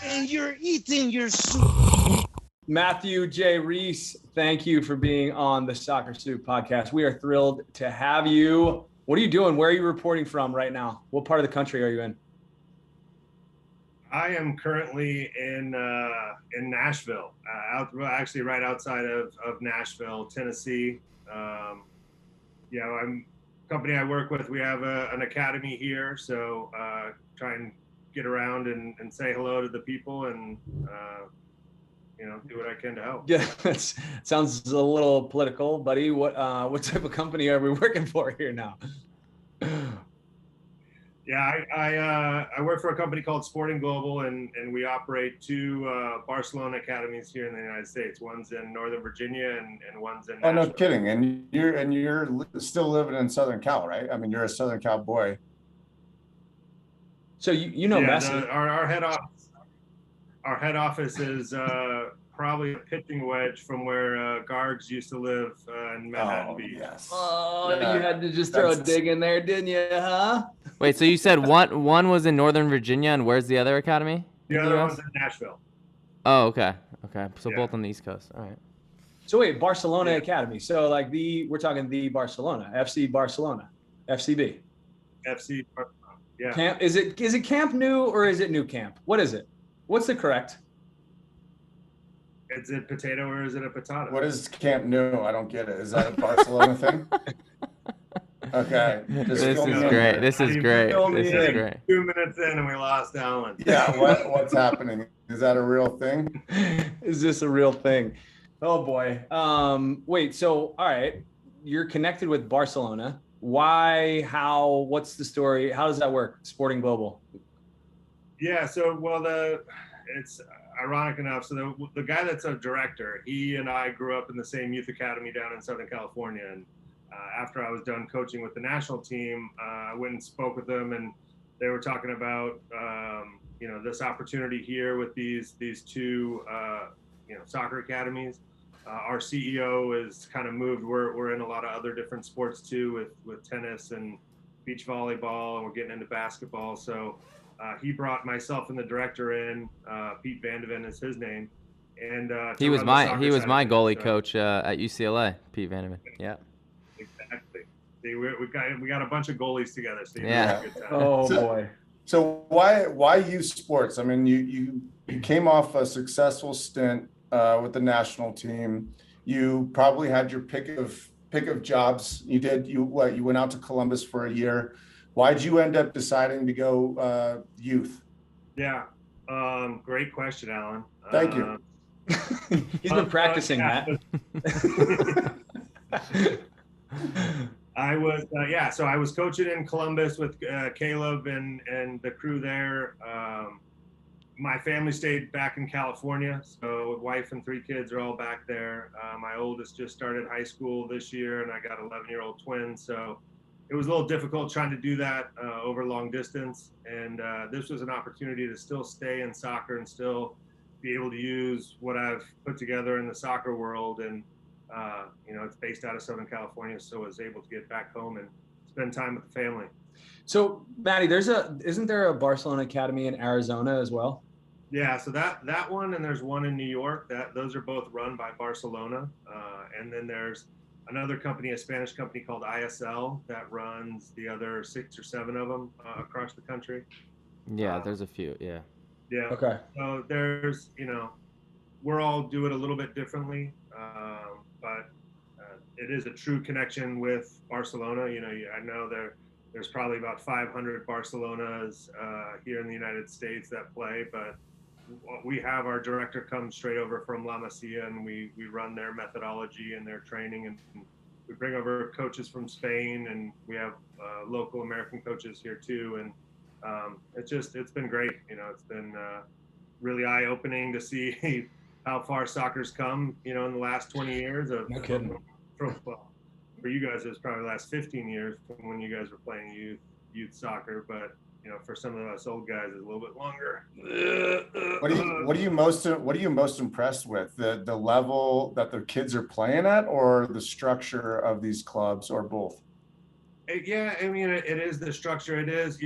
and you're eating your soup. Matthew J. Reis, thank you for being on the Soccer Soup podcast. We are thrilled to have you. What are you doing? Where are you reporting from right now? What part of the country are you in? I am currently in Nashville, actually right outside of Nashville, Tennessee. Company I work with, we have an academy here, so try and get around and say hello to the people and do what I can to help. Yeah, that sounds a little political, buddy. What type of company are we working for here now? Yeah, I work for a company called Sporting Global, and we operate two Barcelona academies here in the United States. One's in Northern Virginia and one's in Nashville. Oh, no kidding. And you're still living in Southern Cal, right? I mean, you're a Southern Cal boy. So you know Messi. Our head office is probably a pitching wedge from where Gargs used to live in Manhattan Beach. Yes. Oh, yeah. You had to just throw a dig in there, didn't you, huh? Wait, so you said one was in Northern Virginia, and where's the other academy? The other one's in Nashville. Oh, okay. So both on the East Coast. All right. So wait, Barcelona Academy. So like we're talking the Barcelona, FC Barcelona, FCB. FC Barcelona. Yeah. Camp, is it Camp Nou or is it New Camp? What is it? What's the correct? Is it potato or is it a potato? What is Camp Nou? I don't get it. Is that a Barcelona thing? Okay. This is great. This is great. 2 minutes in and we lost Alan. Yeah. What's happening? Is that a real thing? Is this a real thing? Oh boy. Wait. So all right, you're connected with Barcelona. Why? How? What's the story? How does that work? Sporting Global. Yeah. So it's ironic enough. So the guy that's a director, he and I grew up in the same youth academy down in Southern California. And after I was done coaching with the national team, I went and spoke with them, and they were talking about this opportunity here with these two soccer academies. Our CEO is kind of moved. We're in a lot of other different sports too, with tennis and beach volleyball, and we're getting into basketball. So he brought myself and the director in. Pete Vandeven is his name, and he was my goalie coach at UCLA. Pete Vandeven. Yeah. Exactly. See, we got a bunch of goalies together. So yeah. Boy. So why youth sports? I mean, you came off a successful stint with the national team. You probably had your pick of jobs. You went out to Columbus for a year. Why'd you end up deciding to go youth? Yeah, great question, Alan. Thank you. He's been practicing that. So I was coaching in Columbus with Caleb and the crew there. My family stayed back in California, so wife and 3 kids are all back there. My oldest just started high school this year, and I got 11-year-old twins, so it was a little difficult trying to do that over long distance. And this was an opportunity to still stay in soccer and still be able to use what I've put together in the soccer world. And it's based out of Southern California, so I was able to get back home and spend time with the family. So, Matty, isn't there a Barcelona Academy in Arizona as well? Yeah, so that one, and there's one in New York. Those are both run by Barcelona, and then there's another company, a Spanish company called ISL, that runs the other 6 or 7 of them across the country. Yeah, there's a few. Yeah. Yeah. Okay. So there's, we're all do it a little bit differently, but it is a true connection with Barcelona. I know there's probably about 500 Barcelonas here in the United States that play, but we have our director come straight over from La Masia, and we run their methodology and their training, and we bring over coaches from Spain, and we have local American coaches here too. And it's been great. It's been really eye-opening to see how far soccer's come, in the last 20 years. No kidding. For you guys, it was probably the last 15 years from when you guys were playing youth soccer, but for some of us old guys, it's a little bit longer. What are you most impressed with? The level that the kids are playing at, or the structure of these clubs, or both? Yeah, I mean, it is the structure. It is,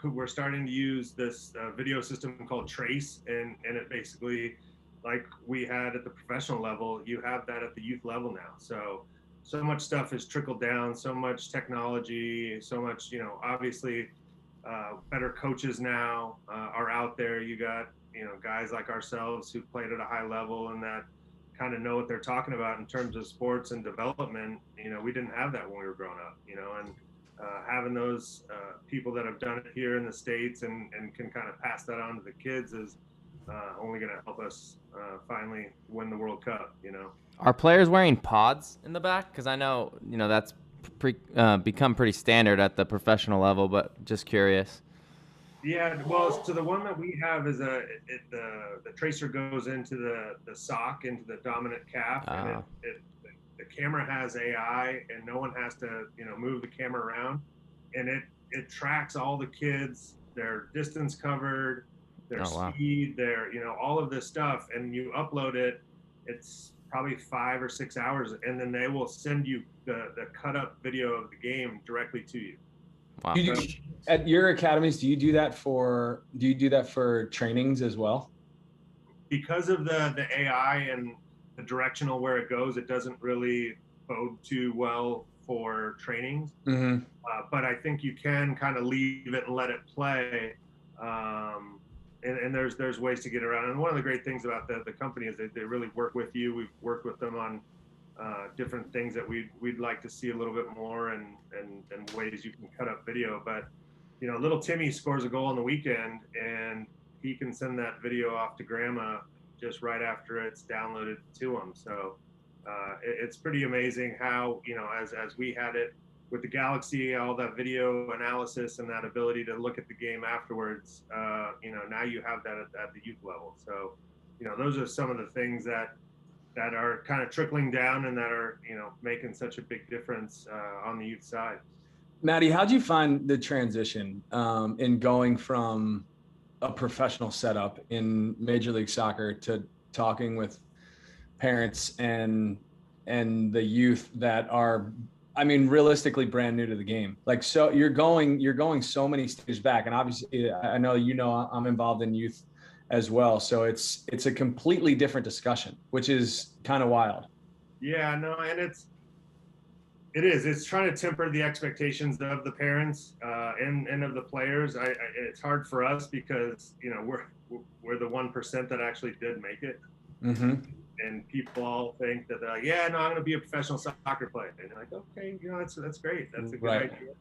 we're starting to use this video system called Trace, and it basically, like we had at the professional level, you have that at the youth level now. So much stuff has trickled down, so much technology, so much, obviously better coaches now are out there. You got, guys like ourselves who played at a high level and that kind of know what they're talking about in terms of sports and development. We didn't have that when we were growing up, and having those people that have done it here in the States and can kind of pass that on to the kids is only going to help us finally win the World Cup, Are players wearing pods in the back? Because I know, that's become pretty standard at the professional level, but just curious. Yeah, well, so the one that we have is the tracer goes into the sock, into the dominant calf, and the camera has AI, and no one has to move the camera around, and it tracks all the kids, their distance covered, their speed, their all of this stuff, and you upload it. It's probably 5 or 6 hours, and then they will send you the cut up video of the game directly to you. Wow. At your academies, do you do that for trainings as well? Because of the AI and the directional where it goes, it doesn't really bode too well for trainings. Mm-hmm. But I think you can kind of leave it and let it play. And there's ways to get around. And one of the great things about the company is that they really work with you. We've worked with them on different things that we'd like to see a little bit more, and ways you can cut up video. But little Timmy scores a goal on the weekend, and he can send that video off to grandma just right after it's downloaded to him. So it's pretty amazing how as we had it with the Galaxy, all that video analysis and that ability to look at the game afterwards. Now you have that at the youth level. So those are some of the things that are kind of trickling down and that are making such a big difference on the youth side. Maddie, how'd you find the transition in going from a professional setup in Major League Soccer to talking with parents and the youth that are, realistically brand new to the game? Like, so you're going so many stages back, and obviously I know I'm involved in youth as well, so it's a completely different discussion, which is kind of wild. Yeah, no, and it's trying to temper the expectations of the parents and of the players. It's hard for us because we're the 1% that actually did make it. Mm-hmm. And people all think that they're like, yeah, no, I'm going to be a professional soccer player. And you're like, okay, that's great. That's a good idea.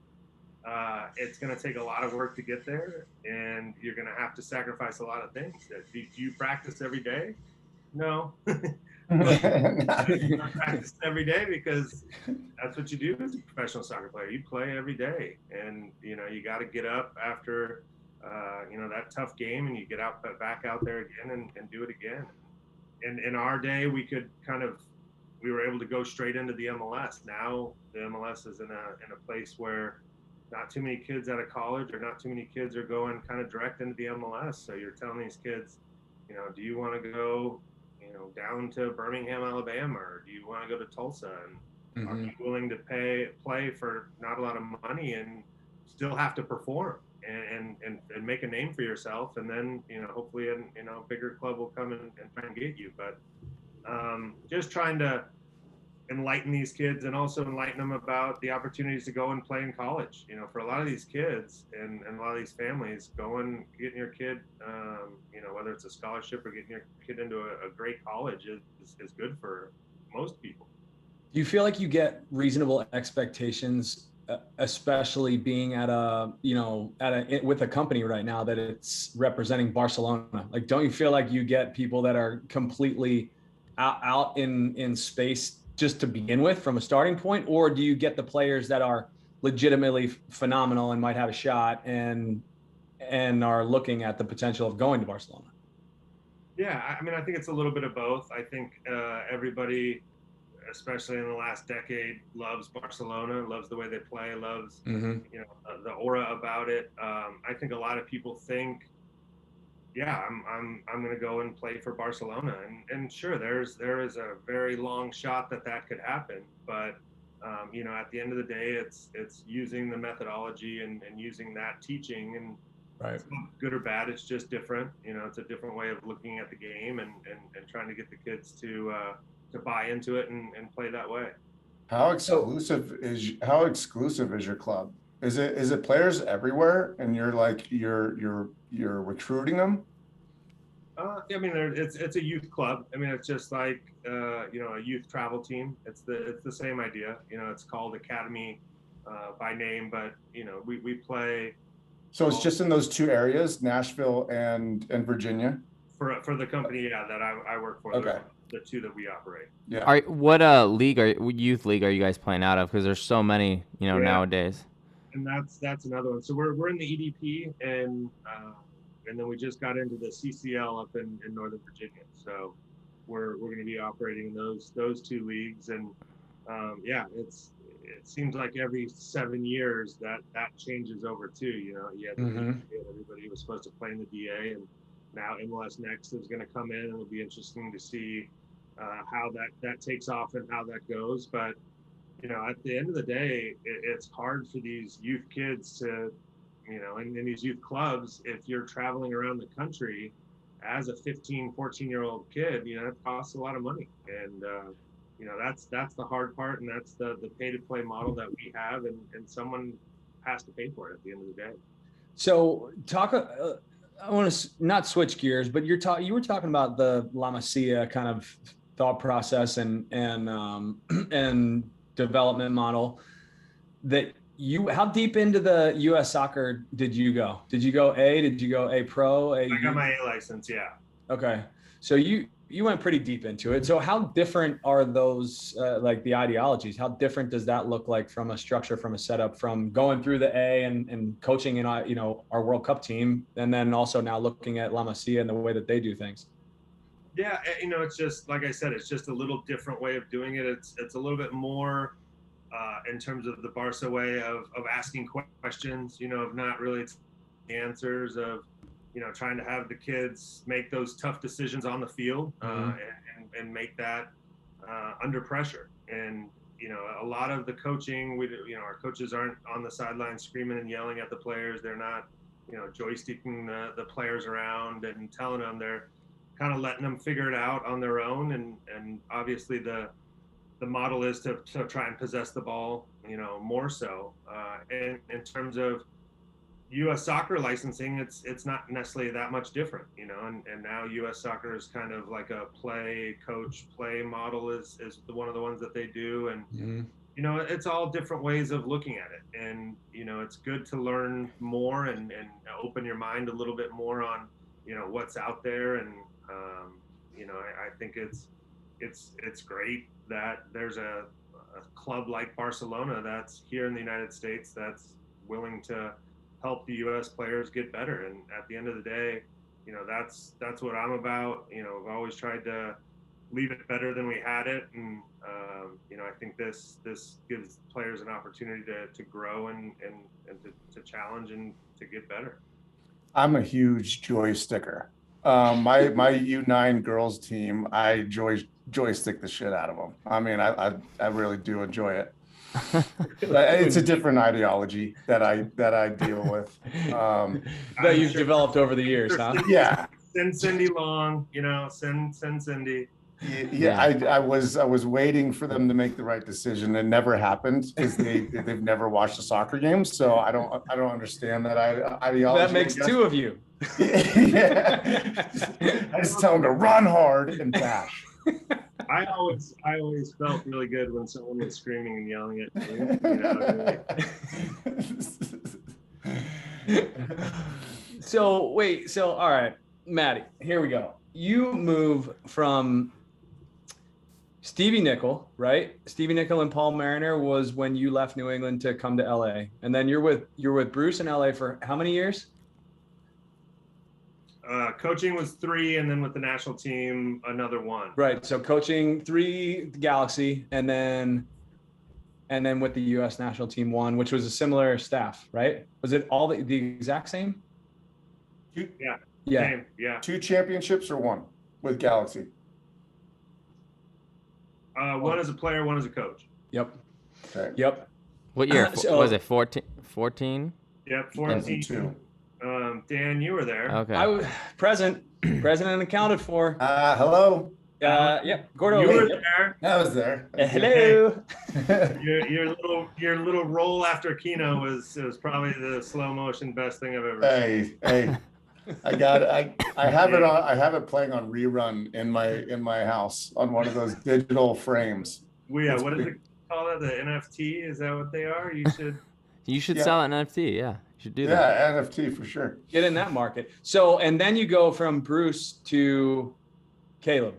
It's going to take a lot of work to get there, and you're going to have to sacrifice a lot of things. Do you practice every day? No. You practice every day because that's what you do as a professional soccer player. You play every day, and you got to get up after that tough game, and you get back out there again and do it again. And in our day, we were able to go straight into the MLS. Now the MLS is in a place where not too many kids out of college or not too many kids are going kind of direct into the MLS. So you're telling these kids, do you want to go down to Birmingham, Alabama, or do you want to go to Tulsa? And are you willing to play for not a lot of money and still have to perform and make a name for yourself? And then, hopefully a bigger club will come and try and get you. But just trying to enlighten these kids and also enlighten them about the opportunities to go and play in college. For a lot of these kids and a lot of these families, getting your kid, whether it's a scholarship or getting your kid into a great college is good for most people. Do you feel like you get reasonable expectations, especially being with a company right now that it's representing Barcelona? Like, don't you feel like you get people that are completely out in space just to begin with from a starting point, or do you get the players that are legitimately phenomenal and might have a shot and are looking at the potential of going to Barcelona? Yeah, I think it's a little bit of both. I think everybody, especially in the last decade, loves Barcelona, loves the way they play, loves the aura about it. I think a lot of people think, yeah, I'm going to go and play for Barcelona, and sure, there is a very long shot that could happen, but at the end of the day, it's using the methodology and using that teaching Right. It's not good or bad. It's just different. It's a different way of looking at the game and trying to get the kids to buy into it and play that way. How exclusive is your club? Is it players everywhere, and you're recruiting them? I mean, it's a youth club. I mean, it's just like a youth travel team. It's the same idea. It's called Academy by name, but we play. So it's just in those two areas, Nashville and Virginia. For the company, that I work for. Okay. The two that we operate. Yeah. What youth league are you guys playing out of? Because there's so many, nowadays. And that's another one. So we're in the EDP, and then we just got into the CCL up in Northern Virginia. So we're going to be operating in those two leagues, and it seems like every 7 years that changes over too. You had everybody was supposed to play in the DA, and now MLS Next is going to come in, and it'll be interesting to see how that takes off and how that goes. But at the end of the day, it's hard for these youth kids to, in these youth clubs, if you're traveling around the country as a 15, 14-year-old kid, it costs a lot of money. And, that's the hard part. And that's the pay-to-play model that we have. And someone has to pay for it at the end of the day. So I want to not switch gears, but you were talking about the La Masia kind of thought process and development model that how deep into the U.S. soccer did you go? Did you go A? Did you go A Pro? I got my A license. Yeah. Okay. So you went pretty deep into it. So how different are those, like the ideologies? How different does that look like from a structure, from a setup, from going through the A and coaching in, our World Cup team, and then also now looking at La Masia and the way that they do things? Yeah, it's just like I said, it's just a little different way of doing it. It's a little bit more in terms of the Barca way of asking questions, of not really answers, of trying to have the kids make those tough decisions on the field and make that under pressure. And a lot of the coaching, our coaches aren't on the sidelines screaming and yelling at the players. They're not joysticking the players around and telling them. They're kind of letting them figure it out on their own, and obviously the model is to try and possess the ball, more so. And in terms of U.S. soccer licensing, it's not necessarily that much different, and now U.S. soccer is kind of like a play model is one of the ones that they do, and it's all different ways of looking at it, and it's good to learn more and open your mind a little bit more on what's out there. And I think it's great that there's a club like Barcelona that's here in the United States that's willing to help the U.S. players get better. And at the end of the day, that's what I'm about. I've always tried to leave it better than we had it, and I think this gives players an opportunity to grow and to challenge and to get better. I'm a huge joysticker. My U9 girls team, I joystick the shit out of them. I mean, I really do enjoy it. It's a different ideology that I deal with. That you've developed over the years, huh? Yeah. Send Cindy Long, send Cindy. Yeah, I was waiting for them to make the right decision. It never happened because they've never watched a soccer game, so I don't understand that ideology. That makes two of you. Yeah. I just tell them to run hard and bash. I always felt really good when someone was screaming and yelling at me. So all right, Maddie, here we go. You move from Stevie Nickel, right? Stevie Nickel and Paul Mariner was when you left New England to come to LA, and then you're with Bruce in LA for how many years? Coaching was 3, and then with the national team, another 1. Right. So coaching 3, the Galaxy, and then with the U.S. national team 1, which was a similar staff, right? Was it all the exact same? Yeah. Yeah. Yeah. 2 championships or 1 with Galaxy? 1 as a player, 1 as a coach. Yep. Okay. Yep. What year was it? 14? Yep. 14. Dan, you were there. Okay. I was present and accounted for. Hello. Yep. Gordo. You were Yep. there. I was there. Hello. Your little roll after Keno was probably the slow motion best thing I've ever seen. Hey, I have it on. I have it playing on rerun in my house on one of those digital frames. What is it called? The NFT? Is that what they are? You should sell an NFT. Yeah, you should do that. Yeah, NFT for sure. Get in that market. So, and then you go from Bruce to Caleb.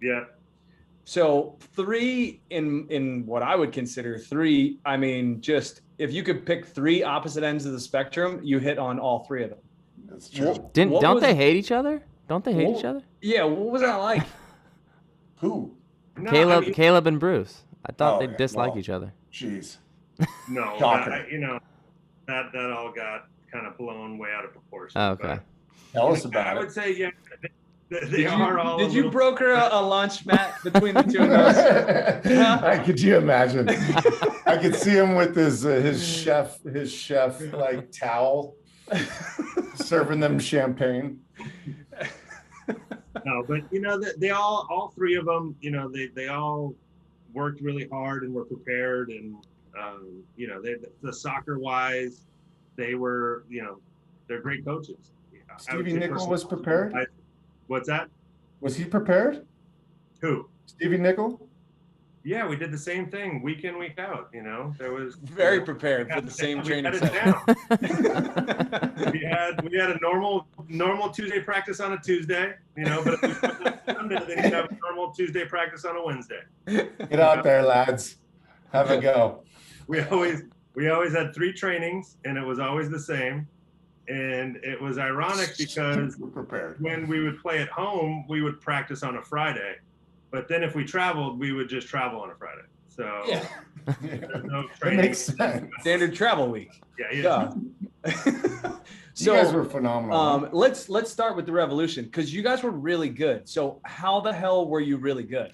Yeah. So 3 in what I would consider 3. I mean, just if you could pick 3 opposite ends of the spectrum, you hit on all 3 of them. That's true. Don't they hate each other? Don't they hate each other? Yeah. What was that like? Who? No, Caleb and Bruce. I thought they dislike each other. Jeez. No, Shocker. that all got kind of blown way out of proportion. Oh, okay. Tell us about I it. would say, yeah, they are all. Did you broker a lunch, Matt, between the 2 of us? Could you imagine? I could see him with his chef like towel, serving them champagne. No, but they all 3 of them, they all worked really hard and were prepared, and the soccer wise, they were, they're great coaches. Stevie Nickel was prepared. What's that? Was he prepared? Who? Stevie Nickel? Yeah, we did the same thing week in, week out. There was Very prepared for the same training we session. we had a normal Tuesday practice on a Tuesday, but if we put it on Sunday, then you'd have a normal Tuesday practice on a Wednesday. Get out there, lads. Have a go. We always had 3 trainings, and it was always the same. And it was ironic because when we would play at home, we would practice on a Friday. But then if we traveled, we would just travel on a Friday. So Yeah. there's no That training. makes sense. Standard travel week. Yeah. You guys were phenomenal. Let's start with the Revolution, because you guys were really good. So how the hell were you really good?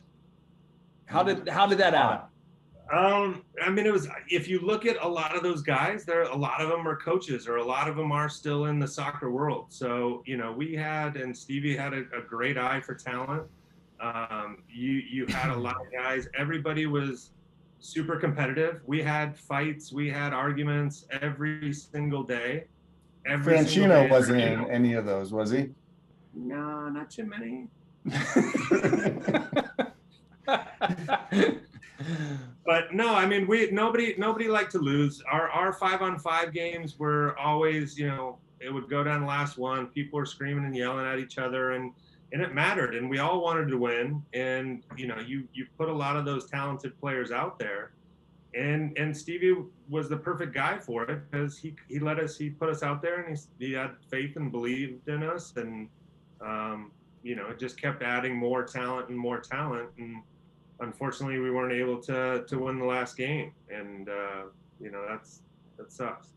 How did that add up? It was, if you look at a lot of those guys, a lot of them are coaches, or a lot of them are still in the soccer world. So, we had, and Stevie had a great eye for talent. You had a lot of guys. Everybody was super competitive. We had fights, we had arguments every single day. Franchino wasn't in any of those, was he? No, not too many. But no, nobody liked to lose. Our 5-on-5 games were always, it would go down the last one. People were screaming and yelling at each other, and it mattered, and we all wanted to win. And you put a lot of those talented players out there, and Stevie was the perfect guy for it, because he put us out there, and he had faith and believed in us, and it just kept adding more talent, and unfortunately we weren't able to win the last game, and that sucks.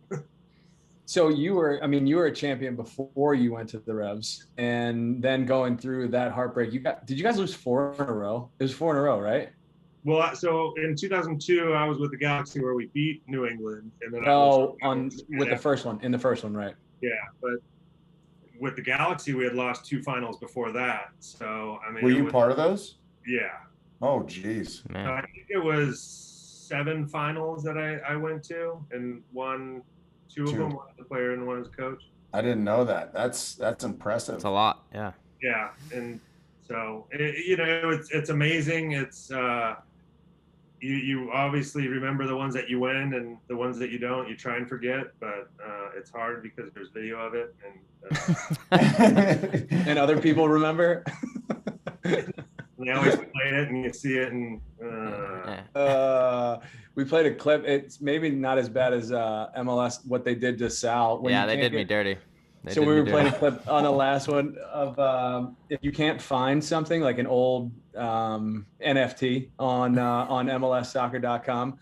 So you were a champion before you went to the Revs, and then going through that heartbreak, did you guys lose 4 in a row? It was 4 in a row, right? Well, so in 2002, I was with the Galaxy, where we beat New England, and then the first one, right? Yeah, but with the Galaxy, we had lost 2 finals before that. So were you part of those? Yeah. Oh, geez. I think it was 7 finals that I went to, and won 2 of them, one as a player and one as a coach. I didn't know that. That's impressive. It's a lot. Yeah. Yeah, and so it's amazing. It's you obviously remember the ones that you win, and the ones that you don't, you try and forget. But it's hard because there's video of it, and and other people remember. They always play it, and you see it, and we played a clip. It's maybe not as bad as MLS, what they did to Sal. Yeah, they did me dirty. So we were playing a clip on the last one of if you can't find something like an old NFT on MLSsoccer.com,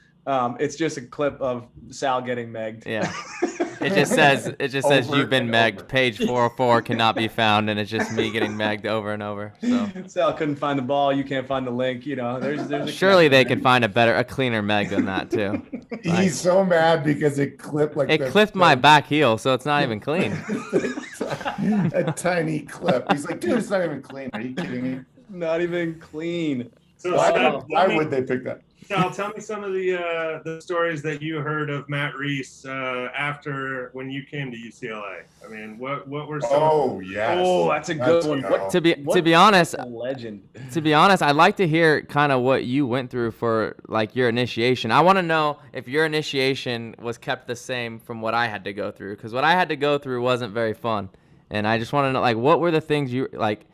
it's just a clip of Sal getting megged. Yeah. It just says Over you've been and megged. over. Page 404 cannot be found, and it's just me getting megged over and over. So Sal couldn't find the ball. You can't find the link. There's a surely they connection could find a cleaner meg than that too. He's so mad because it clipped like It clipped my back heel, so it's not even clean. a tiny clip. He's like, dude, it's not even clean. Are you kidding me? there. Not even clean. So Why would they pick that? Sal, tell me some of the stories that you heard of Matt Reis after when you came to UCLA. I mean, what were some? Oh yes. Oh, that's a good one. go. To be honest, A legend. I'd like to hear kind of what you went through for like your initiation. I want to know if your initiation was kept the same from what I had to go through, because what I had to go through wasn't very fun, and I just want to know like what were the things you like,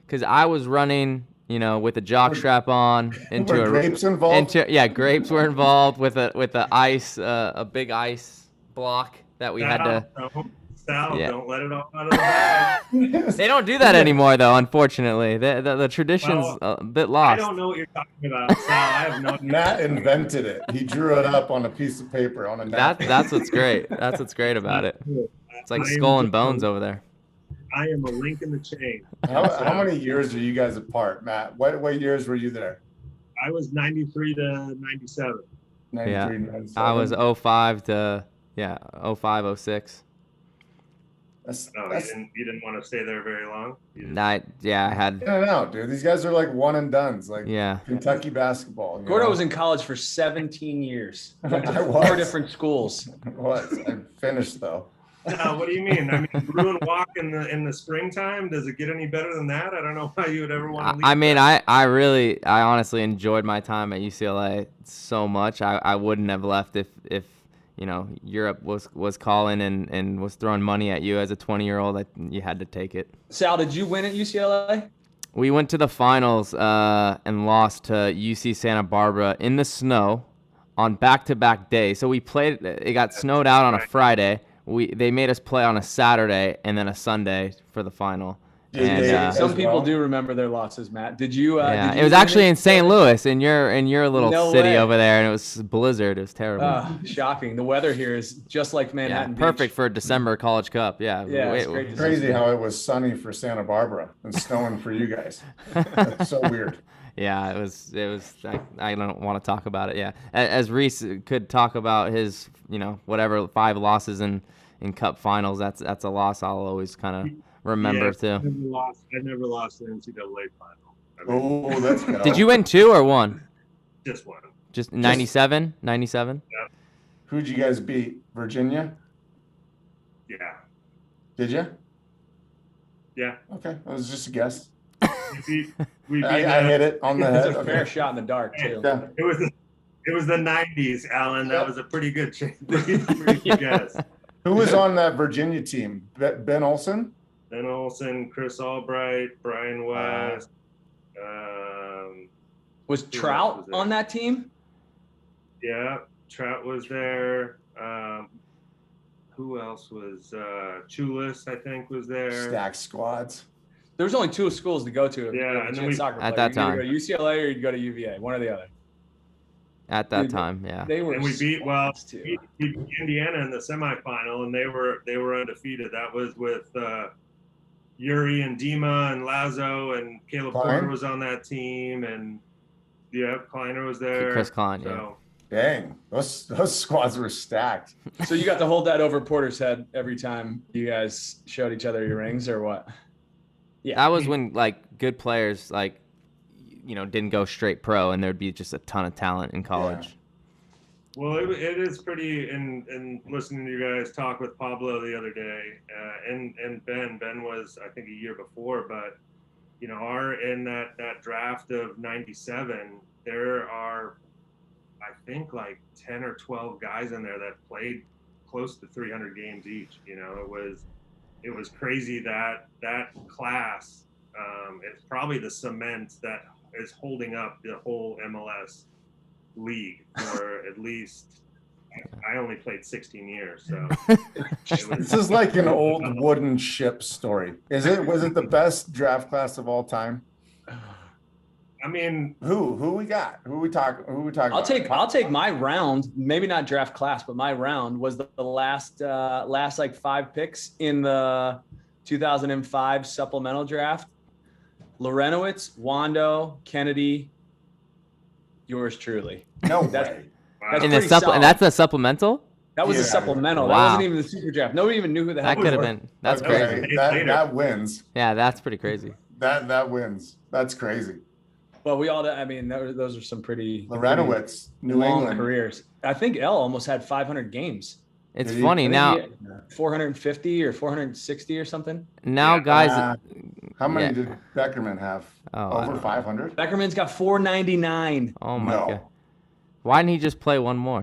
because I was running, with a jock strap on into Were grapes involved? Grapes were involved with a ice, a big ice block that we had to. Sal, Yeah. don't let it all out of the bag. They don't do that anymore, though. Unfortunately, the tradition's a bit I lost. don't know what you're talking about, Sal. I have no idea. Matt invented it. He drew it up on a piece of paper on a napkin. That's what's great. That's what's great about it. It's like I am skull and just bones over there. I am a link in the chain. How many years are you guys apart, Matt? What years were you there? I was 93 to 97. 93, 97? I was 05 to 05, 06. You didn't want to stay there very long? I had. No, dude. These guys are like one and dones, like Yeah. Kentucky basketball. Gordo was in college for 17 years. Went to I four was. different schools. I finished though. No, what do you mean? I mean, Bruin walk in the springtime. Does it get any better than that? I don't know why you would ever want to leave. I mean, I honestly enjoyed my time at UCLA so much. I wouldn't have left if Europe was calling and was throwing money at you as a 20-year-old. You had to take it. Sal, did you win at UCLA? We went to the finals and lost to UC Santa Barbara in the snow on back-to-back days. So we played. It got snowed out on a Friday. They made us play on a Saturday and then a Sunday for the final. And, Some people do remember their losses, Matt. Did you? yeah, did you it was win actually in St. Louis, in your little No city way. over there, and it was blizzard. It was terrible. Shocking. The weather here is just like Manhattan Beach. Perfect for a December College Cup. Yeah, Yeah, it's great to see. Crazy how it was sunny for Santa Barbara and snowing for you guys. That's so weird. Yeah, it was. I don't want to talk about it. Yeah, as Reis could talk about his, whatever 5 losses in Cup finals. That's a loss I'll always kind of remember too. I never lost an NCAA final. Oh, let's go. Did you win 2 or 1? Just one. Just 97? 97? Who'd you guys beat? Virginia? Yeah. Did you? Yeah. Okay, that was just a guess. We beat, I hit it on the head. It's a fair shot in the dark too. Yeah. It was the 90s, Alan. That was a pretty good pretty good guess. Who was on that Virginia team? Ben Olsen? Ben Olsen, Chris Albright, Brian West. Was Who Trout else was there? on that team? Yeah, Trout was there. Who else was? Chulis, I think, was there. Stack squads. There was only 2 schools to go to. if you were a Yeah, and then legit soccer At player. that You'd either time. go to UCLA or you'd go to UVA, one or the other. At that Dude, time, yeah. They were. And we beat too. we beat Indiana in the semifinal, and they were undefeated. That was with Yuri and Dima and Lazo, and Caleb Klein? Porter was on that team, and Kleiner was there. Chris Klein, yeah. So Dang, those squads were stacked. So you got to hold that over Porter's head every time you guys showed each other your rings, or what? Yeah, That was when like good players didn't go straight pro, and there'd be just a ton of talent in college. well, it is pretty. And listening to you guys talk with Pablo the other day, and Ben was I think a year before, but in that draft of '97, there are I think like 10 or 12 guys in there that played close to 300 games each. It was crazy that class is probably the cement that is holding up the whole MLS league for at least. I only played 16 years, so This is like an old wooden ship story. Was it the best draft class of all time? I mean, Who we got? Who we talking about? I'll take my round, maybe not draft class, but my round was the last like 5 picks in the 2005 supplemental draft. Lorenowitz, Wando, Kennedy, yours truly. No That's- way. That's In the pretty solid. and that's a supplemental. That was Yeah. a supplemental. That Wow. wasn't even the super draft. Nobody even knew who the hell That we could have were. been. That's Okay, crazy. that wins. Yeah, that's pretty crazy. That wins. That's crazy. Well, we all. I mean, those are some pretty Lorenowitz, New long England. careers. I think L almost had 500 games. It's Did he- funny I think now. he had 450 or 460 or something. Now, Yeah. guys. How many Yeah. did Beckerman have? Oh, I Over don't- 500? Beckerman's got 499. Oh my No. god. Why didn't he just play one more?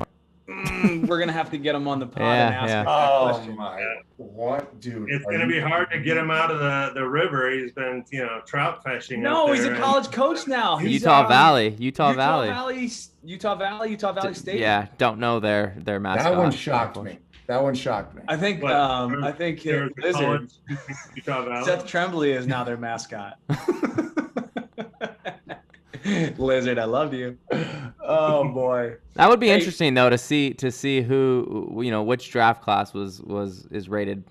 We're gonna have to get him on the pod Yeah, and ask yeah. him that Oh question. my! What, dude? it's are going to you be hard to kidding get me? him out of the river. He's been, trout fishing. No, up he's there a and- college coach now. He's Utah Valley. Utah Valley. Utah Valley State. Yeah, don't know their mascot. That one shocked me. That one shocked me. I think But I think There's a Lizard college, Utah Valley. Seth Tremblay is now their mascot. Lizard, I love you. Oh boy. That would be Hey. interesting though to see who which draft class is rated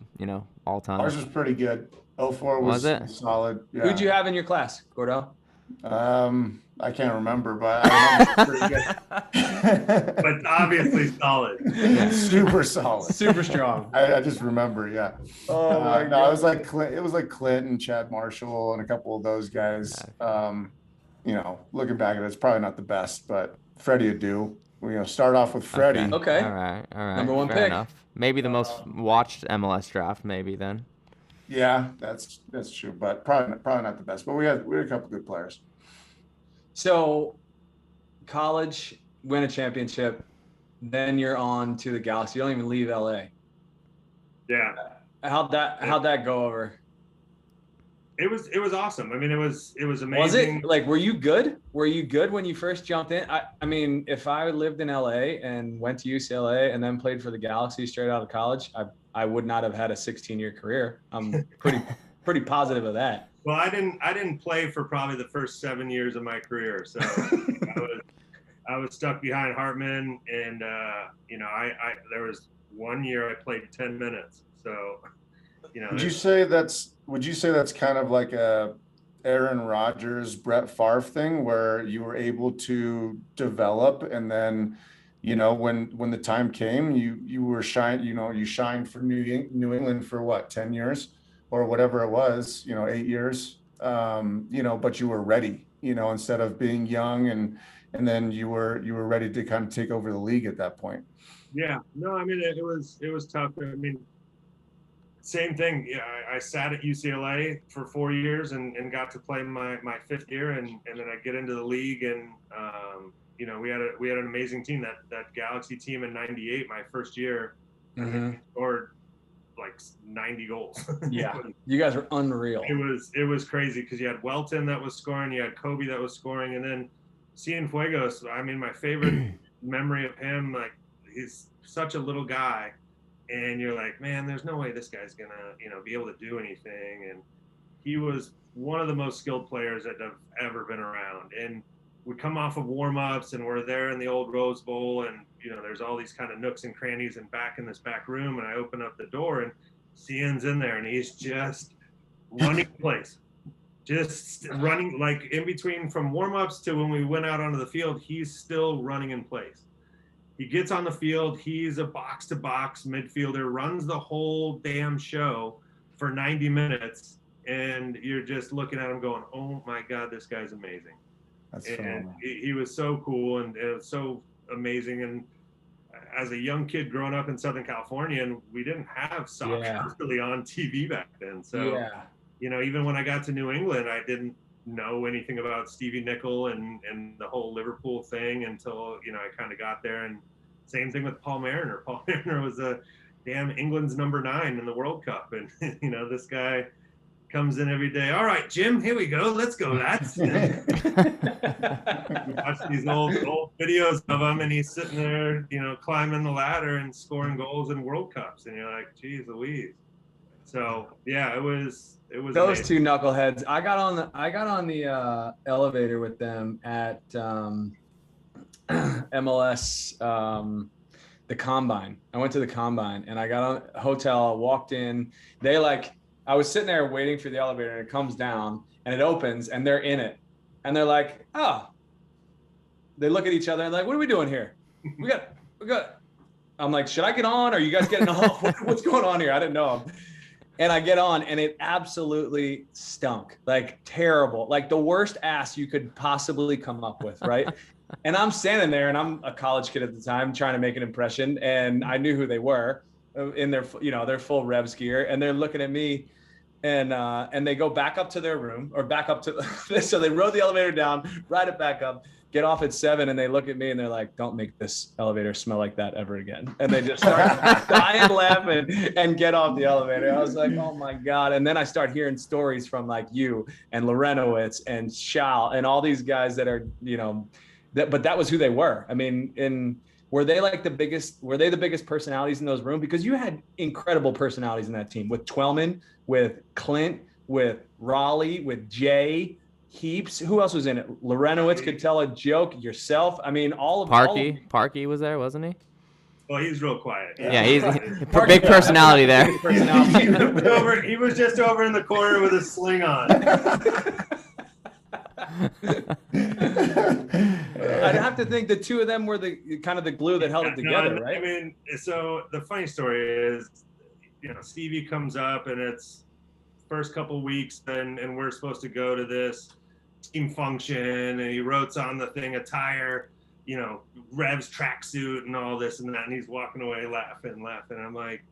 all time. Ours was pretty good. 04 Was was it? solid. Yeah. Who'd you have in your class, Gordo? I can't remember, but I remember pretty But obviously solid. good. Super solid. Super strong. I just remember, yeah. Oh my No, god. it was like Clint and Chad Marshall and a couple of those guys. Looking back at it, it's probably not the best, but Freddie Adu. Start off with Freddie. Okay. All right. Number one Fair pick. enough. Maybe the most watched MLS draft. Maybe then. Yeah, that's true, but probably not the best. But we had a couple good players. So college, win a championship, then you're on to the Galaxy. You don't even leave LA. Yeah. How'd that go over? It was awesome. I mean, it was amazing. Was it like, were you good? Were you good when you first jumped in? I mean, if I lived in LA and went to UCLA and then played for the Galaxy straight out of college, I would not have had a 16-year career. I'm pretty positive of that. Well, I didn't play for probably the first 7 years of my career. So I was stuck behind Hartman, and there was 1 year I played 10 minutes. So Would you say that's kind of like a Aaron Rodgers, Brett Favre thing, where you were able to develop, and then, when the time came, you were you shined for New England for what, 10 years or whatever it was, 8 years, but you were ready, instead of being young and then you were ready to kind of take over the league at that point. Yeah, no, I mean, it was tough. I mean, same thing. Yeah, I sat at UCLA for 4 years and got to play my fifth year, and then I get into the league, and we had an amazing team. That Galaxy team in '98, my first year, scored like 90 goals. Yeah, you guys were unreal. It was crazy because you had Welton that was scoring, you had Kobe that was scoring, and then Cienfuegos. I mean, my favorite memory of him, like, he's such a little guy. And you're like, man, there's no way this guy's gonna, be able to do anything. And he was one of the most skilled players that have ever been around. And we come off of warm-ups, and we're there in the old Rose Bowl, and there's all these kind of nooks and crannies and back in this back room. And I open up the door, and Cien's in there, and he's just running place, just running, like, in between from warm-ups to when we went out onto the field. He's still running in place. He gets on the field. He's a box-to-box midfielder, runs the whole damn show for 90 minutes, and you're just looking at him going, oh, my God, this guy's amazing. That's And phenomenal. he was so cool, and it was so amazing. And as a young kid growing up in Southern California, and we didn't have soccer really on TV back then. So, even when I got to New England, I didn't know anything about Stevie Nicol and the whole Liverpool thing until I kind of got there. And same thing with Paul Mariner. Paul Mariner was a damn England's number 9 in the World Cup, and this guy comes in every day. All right, Jim, here we go. Let's go, lads. Watch these old videos of him, and he's sitting there, climbing the ladder and scoring goals in World Cups, and you're like, geez Louise. So yeah, it was Those amazing. two knuckleheads. I got on the elevator with them at MLS, the combine. I went to the combine and I got on a hotel, walked in. I was sitting there waiting for the elevator, and it comes down and it opens and they're in it. And they're like, oh, they look at each other and like, what are we doing here? We got, I'm like, should I get on? Are you guys getting off? What's going on here? I didn't know. And I get on and it absolutely stunk, like terrible, like the worst ass you could possibly come up with. Right. And I'm standing there and I'm a college kid at the time trying to make an impression. And I knew who they were in their, their full Revs gear. And they're looking at me and they go back up to their room or back up to, so they rode the elevator down, ride it back up, get off at 7, and they look at me and they're like, don't make this elevator smell like that ever again. And they just start dying laughing and get off the elevator. I was like, oh my God. And then I start hearing stories from like you and Lorenowitz and Schal and all these guys that are, but that was who they were. I mean, were they the biggest personalities in those rooms? Because you had incredible personalities in that team with Twellman, with Clint, with Raleigh, with Jay, Heaps. Who else was in it? Lorenowitz could tell a joke. Yourself. I mean, Parkey was there, wasn't he? Well, he's real quiet. Yeah, he's a big personality there. He was just over in the corner with a sling on. I'd have to think the two of them were the kind of the glue that held it together, right? I mean, so the funny story is, Stevie comes up and it's first couple weeks and we're supposed to go to this team function and he wrote on the thing attire, Revs tracksuit and all this and that, and he's walking away laughing. I'm like,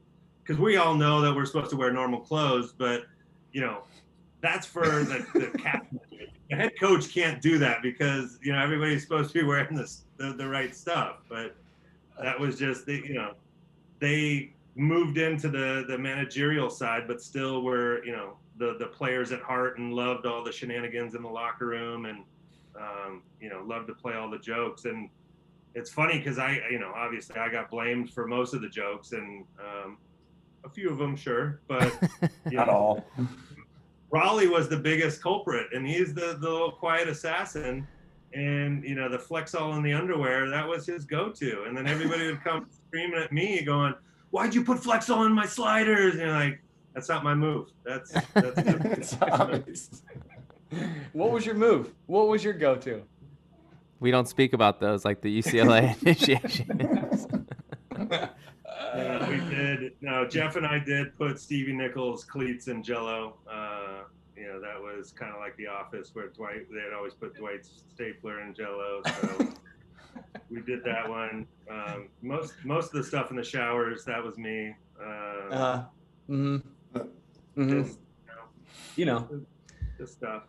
because we all know that we're supposed to wear normal clothes, but that's for the captain. The head coach can't do that because everybody's supposed to be wearing the right stuff. But that was just they moved into the managerial side, but still were the players at heart and loved all the shenanigans in the locker room and loved to play all the jokes. And it's funny because obviously I got blamed for most of the jokes and a few of them, sure, but not all. Raleigh was the biggest culprit, and he's the little quiet assassin. And the flex all in the underwear, that was his go-to. And then everybody would come screaming at me, going, "Why'd you put flex all in my sliders?" And you're like, "That's not my move. That's What was your move? What was your go-to? We don't speak about those like the UCLA initiation. We did. No, Jeff and I did put Stevie Nichols cleats in Jell-O. That was kind of like The Office, where they had always put Dwight's stapler in Jell-O. So we did that one. Most of the stuff in the showers, that was me. Just stuff.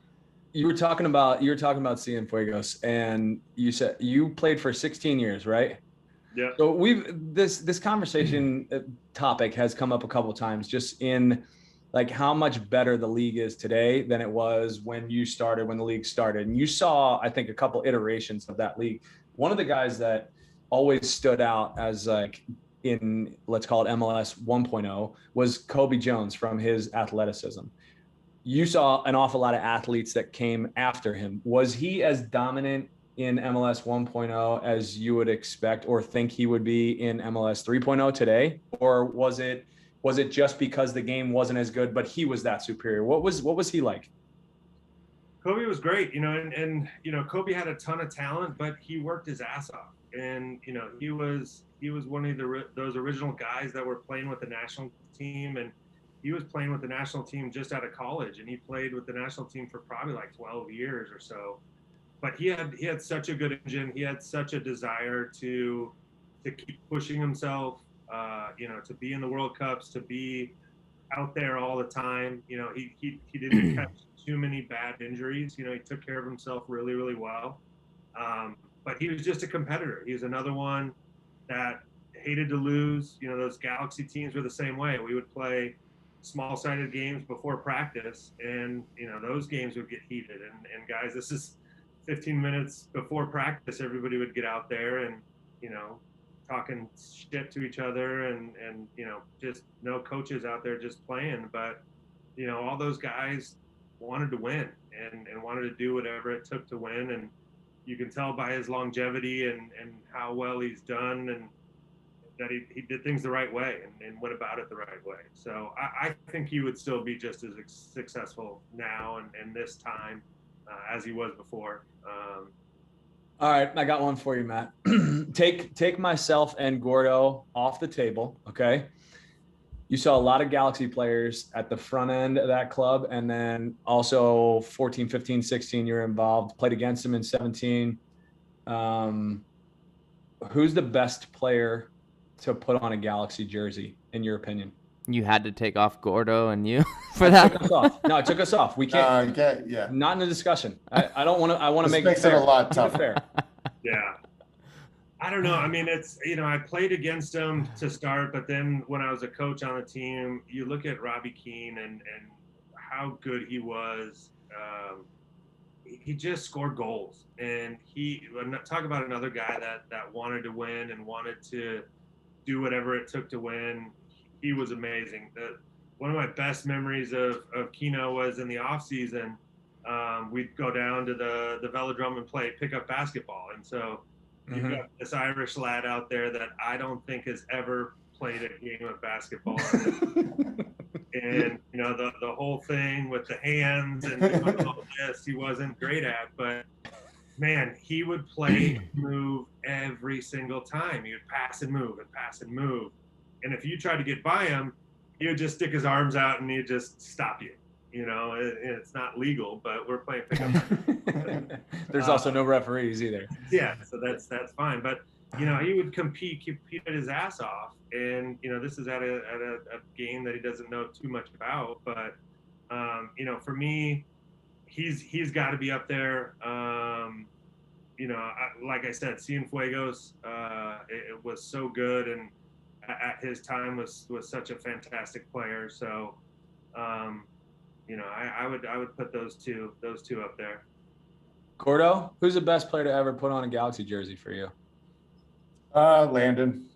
You were talking about Cienfuegos, and you said you played for 16 years, right? Yeah. So this conversation topic has come up a couple of times, just in like how much better the league is today than it was when the league started. And you saw, I think, a couple iterations of that league. One of the guys that always stood out as like in, let's call it MLS 1.0, was Kobe Jones from his athleticism. You saw an awful lot of athletes that came after him. Was he as dominant in MLS 1.0 as you would expect or think he would be in MLS 3.0 today? Or was it just because the game wasn't as good, but he was that superior? What was he like? Kobe was great, and Kobe had a ton of talent, but he worked his ass off. And, he was one of those original guys that were playing with the national team, and he was playing with the national team just out of college, and he played with the national team for probably like 12 years or so. But he had such a good engine. He had such a desire to keep pushing himself, to be in the World Cups, to be out there all the time. He didn't catch too many bad injuries. He took care of himself really, really well. But he was just a competitor. He was another one that hated to lose. Those Galaxy teams were the same way. We would play small-sided games before practice, and those games would get heated. And guys, this is 15 minutes before practice, everybody would get out there and talking shit to each other, and just no coaches out there just playing. But all those guys wanted to win and wanted to do whatever it took to win. And you can tell by his longevity and how well he's done, and that he did things the right way and went about it the right way. So I think he would still be just as successful now and this time as he was before. All right, I got one for you, Matt. Take myself and Gordo off the table, okay? You saw a lot of Galaxy players at the front end of that club, and then also 14, 15, 16, you're involved, played against them in 17. Who's the best player to put on a Galaxy jersey, in your opinion? You had to take off Gordo and you for that. Took us off. No, it took us off. We can't. Yeah. Not in the discussion. I don't want to. I want to This make makes it it a lot tougher. fair. Yeah. I don't know. I mean, it's, I played against him to start, but then when I was a coach on the team, you look at Robbie Keane and how good he was. He just scored goals, and talk about another guy that wanted to win and wanted to do whatever it took to win. He was amazing. One of my best memories of Keno was in the off season. We'd go down to the velodrome and play pickup basketball, and so you've got this Irish lad out there that I don't think has ever played a game of basketball. And the whole thing with the hands and all this he wasn't great at, but man, he would play and move every single time. He would pass and move and pass and move. And if you tried to get by him, he would just stick his arms out and he'd just stop you. It's not legal, but we're playing pickup. There's also no referees either. Yeah, so that's fine. But he would compete his ass off, and this is at a game that he doesn't know too much about. But for me, he's got to be up there. Like I said, Cienfuegos, it was so good, and at his time was such a fantastic player. So, I would put those two up there. Gordo, who's the best player to ever put on a Galaxy jersey for you? Landon.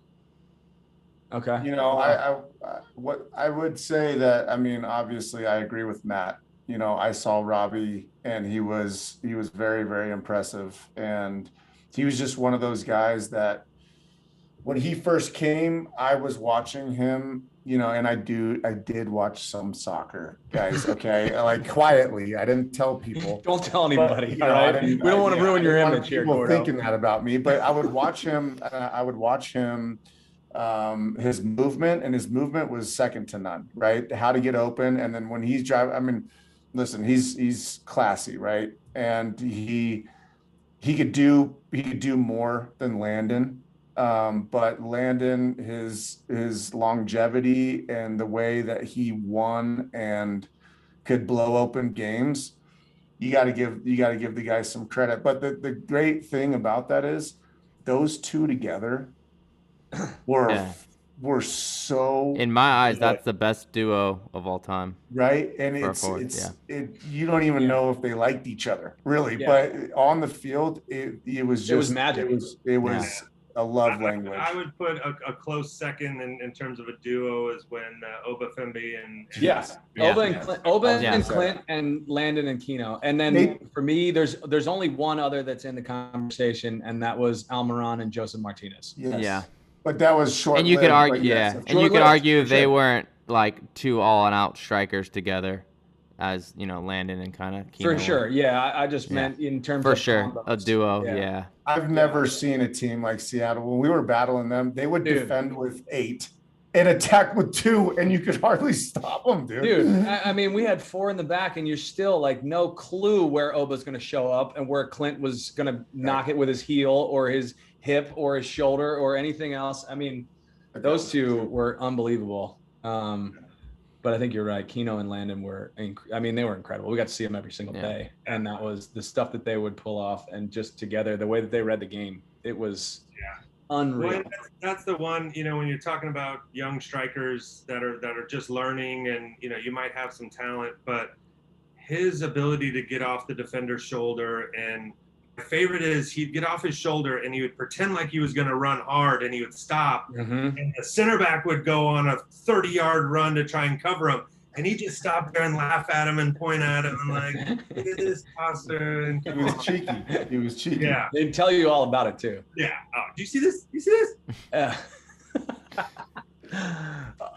Okay. I would say that, I mean, obviously I agree with Matt. I saw Robbie and he was very, very impressive. And he was just one of those guys that when he first came, I was watching him, and I did watch some soccer, guys. Okay. Like quietly, I didn't tell people. Don't tell anybody. But, all right. We don't want to ruin your image here, Gordo. Thinking that about me, but I would watch him. His movement was second to none, right? How to get open. And then when he's driving, I mean, listen, he's classy, right? And he could do more than Landon. But Landon, his longevity and the way that he won and could blow open games, you got to give the guy some credit. But the great thing about that is those two together were so, in my eyes, that's the best duo of all time. Right. And you don't even know if they liked each other really, but on the field, it was magic. It was a love language. I would put a close second in terms of a duo is when Oba Femby and Oba and Clint and Landon and Keno. And then for me, there's only one other that's in the conversation, and that was Almiron and Joseph Martinez. Yes. Yeah. But that was short. And you could argue, they weren't like two all-and-out strikers together, as Landon and kind of Keno. For sure, yeah. I just meant in terms of a duo. Yeah. I've never seen a team like Seattle. When we were battling them, they would defend with 8 and attack with 2, and you could hardly stop them, dude. I mean, we had 4 in the back, and you're still like no clue where Oba's going to show up and where Clint was going to knock it with his heel or his hip or his shoulder or anything else. I mean, those two were unbelievable. But I think you're right. Keno and Landon they were incredible. We got to see them every single day. And that was the stuff that they would pull off, and just together, the way that they read the game, it was unreal. Well, that's the one, when you're talking about young strikers that are just learning, and, you might have some talent, but his ability to get off the defender's shoulder and favorite is he'd get off his shoulder and he would pretend like he was going to run hard and he would stop. Mm-hmm. And the center back would go on a 30-yard run to try and cover him. And he'd just stop there and laugh at him and point at him and like, look at this tosser. And He was cheeky. He was cheeky. yeah. They'd tell you all about it too. Yeah. Oh, do you see this? You see this?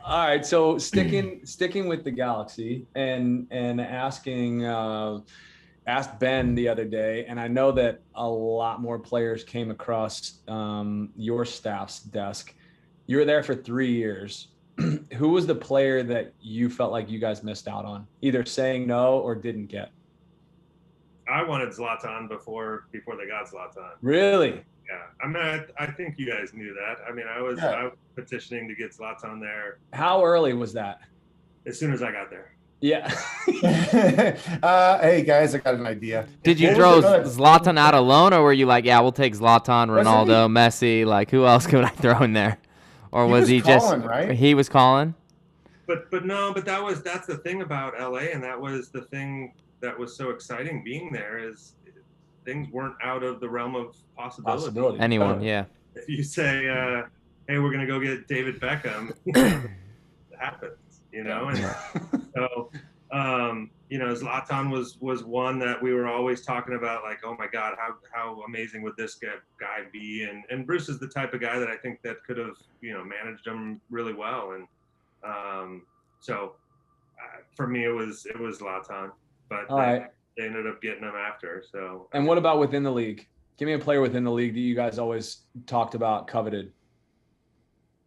All right, so sticking with the Galaxy and asking asked Ben the other day, and I know that a lot more players came across your staff's desk. You were there for 3 years. Who was the player that you felt like you guys missed out on, either saying no or didn't get? I wanted Zlatan before they got Zlatan. Really? Yeah, I mean, I think you guys knew that. I mean, I was petitioning to get Zlatan there. How early was that? As soon as I got there. Yeah. Hey guys, I got an idea. Did you throw Zlatan out alone, or were you like, yeah, we'll take Zlatan, Ronaldo, Messi? Like, who else could I throw in there? Or was he calling, just right? He was calling? But that's the thing about LA, and that was the thing that was so exciting being there is things weren't out of the realm of possibility. Anyone, yeah. If you say, hey, we're gonna go get David Beckham, it happens, you know. And so Zlatan was one that we were always talking about, like, oh my God, how amazing would this guy be? And Bruce is the type of guy that I think that could have, managed him really well. And so for me, it was Zlatan, but they ended up getting him after. So. And what about within the league? Give me a player within the league that you guys always talked about, coveted.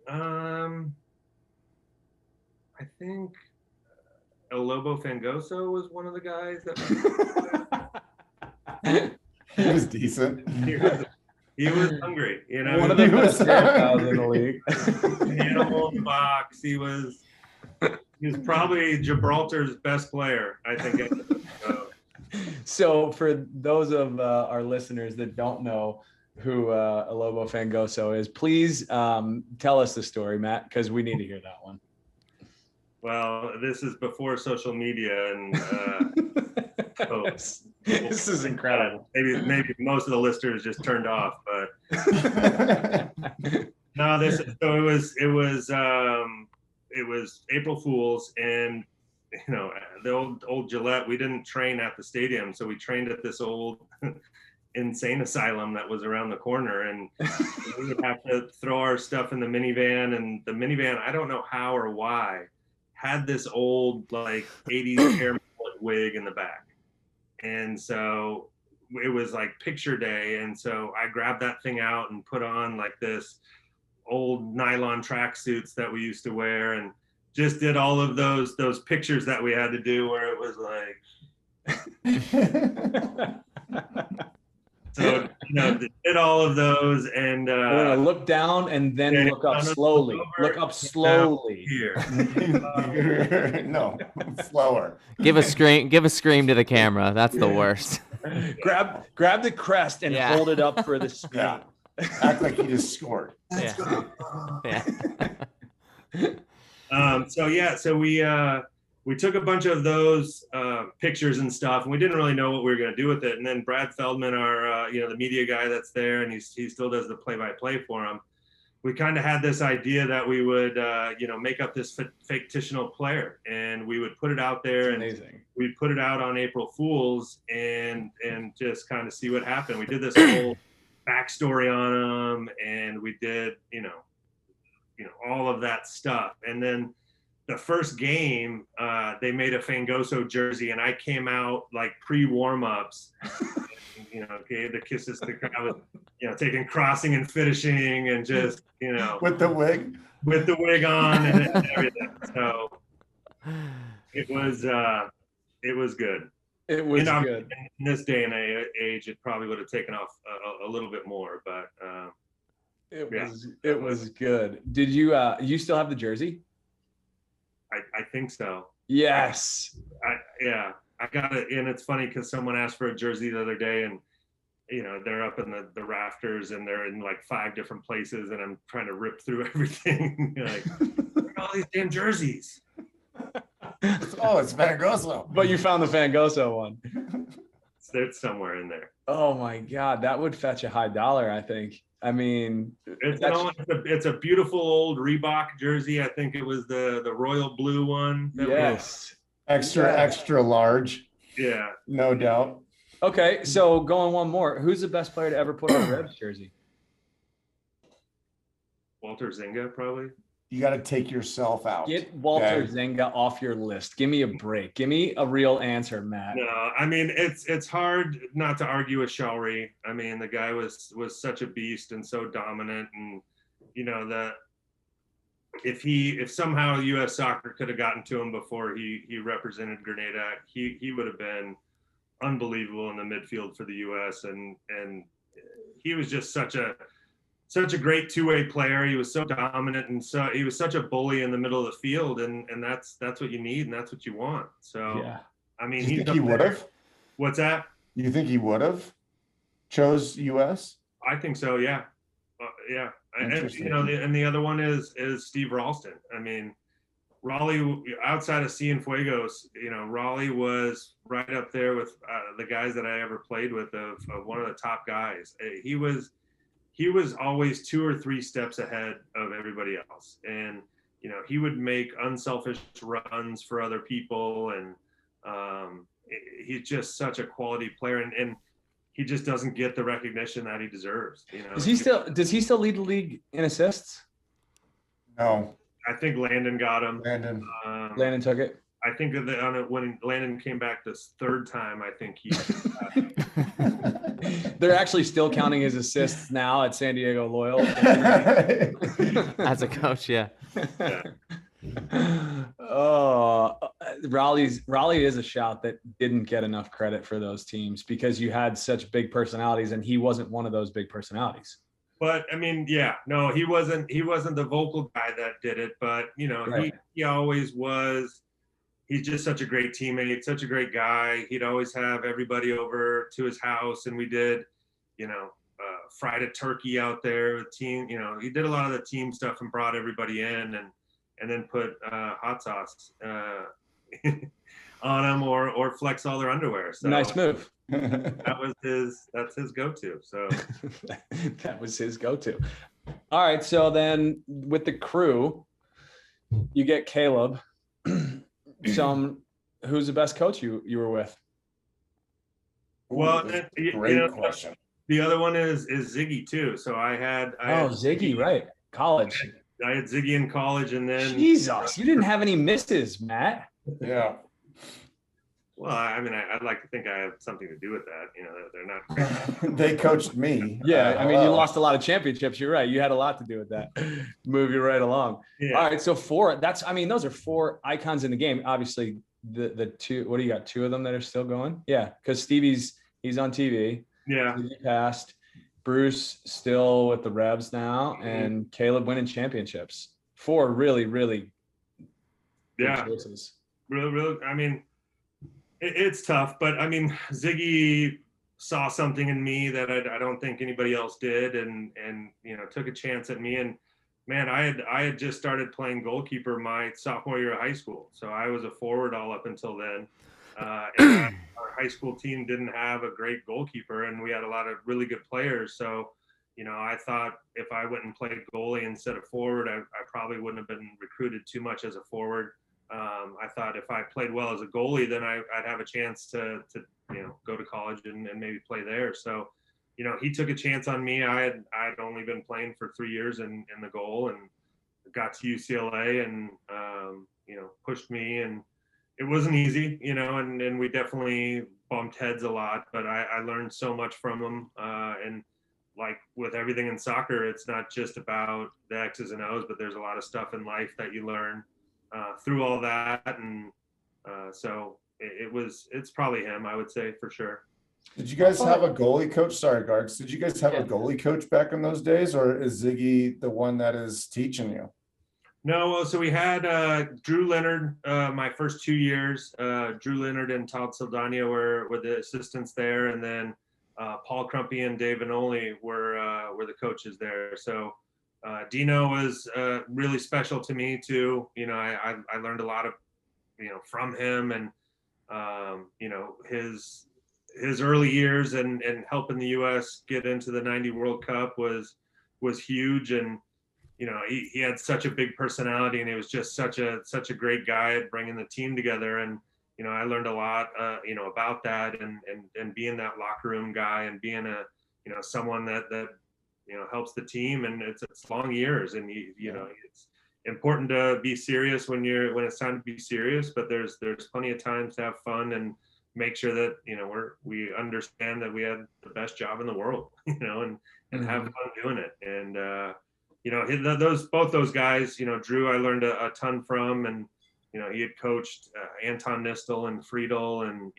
I think El Lobo Fangoso was one of the guys that He was decent. he was hungry, One of the best hairstyles in the league. An animal in the box. He was probably Gibraltar's best player, I think. So for those of our listeners that don't know who Lobo Fangoso is, please tell us the story, Matt, because we need to hear that one. Well, this is before social media and this is incredible. Maybe most of the listeners just turned off, but no, it was April Fool's, and the old Gillette, we didn't train at the stadium, so we trained at this old insane asylum that was around the corner, and we would have to throw our stuff in the minivan, and the minivan, I don't know how or why, had this old like 80s hair wig in the back. And so it was like picture day, and so I grabbed that thing out and put on like this old nylon tracksuits that we used to wear, and just did all of those pictures that we had to do where it was like so did all of those, and we're gonna look down and then look up slowly. Look up slowly. Here. No, slower. Give a scream to the camera. That's the worst. Grab the crest and hold it up for the screen. Yeah. Act like you just scored. So we took a bunch of those pictures and stuff, and we didn't really know what we were going to do with it. And then Brad Feldman, our the media guy that's there, and he still does the play-by-play for him. We kind of had this idea that we would make up this fictional player, and we would put it out there. It's amazing. We'd put it out on April Fool's and just kind of see what happened. We did this whole backstory on him, and we did all of that stuff. And then the first game, they made a Fangoso jersey, and I came out like pre-warm-ups, gave the kisses to the crowd, taking crossing and finishing, and just with the wig on and everything. So it was good. It was good. In this day and age, it probably would have taken off a little bit more, but it was good. Did you still have the jersey? I think so. Yes. I got it. And it's funny because someone asked for a jersey the other day, and they're up in the rafters, and they're in like 5 different places, and I'm trying to rip through everything. Like, look at all these damn jerseys. Oh, it's Fangoso. But you found the Fangoso one. It's somewhere in there. Oh my God, that would fetch a high dollar, I think. I mean, It's a beautiful old Reebok jersey. I think it was the royal blue one. yes. Extra large. Yeah. No doubt. Okay, so going one more. Who's the best player to ever put on a Revs jersey? Walter Zinga, probably. You got to take yourself out. Get Walter Zenga off your list. Give me a break. Give me a real answer, Matt. No, I mean it's hard not to argue with Shalry. I mean, the guy was such a beast and so dominant, and if somehow U.S. Soccer could have gotten to him before he represented Grenada, he would have been unbelievable in the midfield for the U.S. and he was just such a great two-way player. He was so dominant, and so he was such a bully in the middle of the field, and that's what you need and that's what you want. So yeah. I mean, you think he would have? What's that? You think he would have chose U.S.? I think so. Yeah, yeah. And the other one is Steve Ralston. I mean, Raleigh, outside of Cienfuegos, Raleigh was right up there with the guys that I ever played with of one of the top guys. He was always 2 or 3 steps ahead of everybody else, and he would make unselfish runs for other people, and he's just such a quality player, and he just doesn't get the recognition that he deserves. Does he still lead the league in assists? No. I think Landon got him. Landon took it. I think when Landon came back this 3rd time, I think he. They're actually still counting his assists now at San Diego Loyal. As a coach, yeah. Oh, Raleigh is a shout that didn't get enough credit for those teams because you had such big personalities, and he wasn't one of those big personalities. But I mean, yeah, no, he wasn't the vocal guy that did it, but Right. he always was. He's just such a great teammate, such a great guy. He'd always have everybody over to his house, and we did, fried a turkey out there with team. He did a lot of the team stuff and brought everybody in, and then put hot sauce on them or flex all their underwear. So Nice move. That's his go-to. So that was his go-to. All right, so then with the crew, you get Caleb. Who's the best coach you were with? Well, great question. The other one is Ziggy too. So I had Ziggy, right? College. I had Ziggy in college, and then Jesus, you didn't have any misses, Matt. Yeah. Well, I mean, I'd like to think I have something to do with that. They're not. They coached me. Yeah, I mean, you lost a lot of championships. You're right. You had a lot to do with that. Move you right along. Yeah. All right, so 4. Those are 4 icons in the game. Obviously, the 2. What do you got? 2 of them that are still going? Yeah, because he's on TV. Yeah. He passed. Bruce still with the Revs now, and Caleb winning championships. 4 really, really good choices. Really. I mean, it's tough, but I mean, Ziggy saw something in me that I don't think anybody else did, and took a chance at me. And man, I had just started playing goalkeeper my sophomore year of high school, so I was a forward all up until then. And our high school team didn't have a great goalkeeper, and we had a lot of really good players. So, I thought if I went and played goalie instead of forward, I probably wouldn't have been recruited too much as a forward. I thought if I played well as a goalie, then I'd have a chance to go to college and maybe play there. So, he took a chance on me. I'd only been playing for 3 years in the goal, and got to UCLA, and pushed me, and it wasn't easy, and we definitely bumped heads a lot, but I learned so much from him. And like with everything in soccer, it's not just about the X's and O's, but there's a lot of stuff in life that you learn through all that. And so it's probably him, I would say, for sure. Did you guys have a goalie coach? Sorry, guards. Did you guys have a goalie coach back in those days, or is Ziggy the one that is teaching you? No, so we had Drew Leonard my first 2 years. Drew Leonard and Todd Saldana were the assistants there, and then Paul Crumpy and Dave Vanoli were the coaches there. So Dino was really special to me too. I learned a lot of from him, and his early years and helping the U.S. get into the '90 World Cup was huge. And he had such a big personality, and he was just such a great guy at bringing the team together. And I learned a lot about that, and being that locker room guy, and being someone that helps the team. And it's long years, and it's important to be serious when it's time to be serious, but there's plenty of times to have fun and make sure that we understand that we had the best job in the world, and have fun doing it. And both those guys, Drew, I learned a ton from, and he had coached Anton Nistel and Friedel, and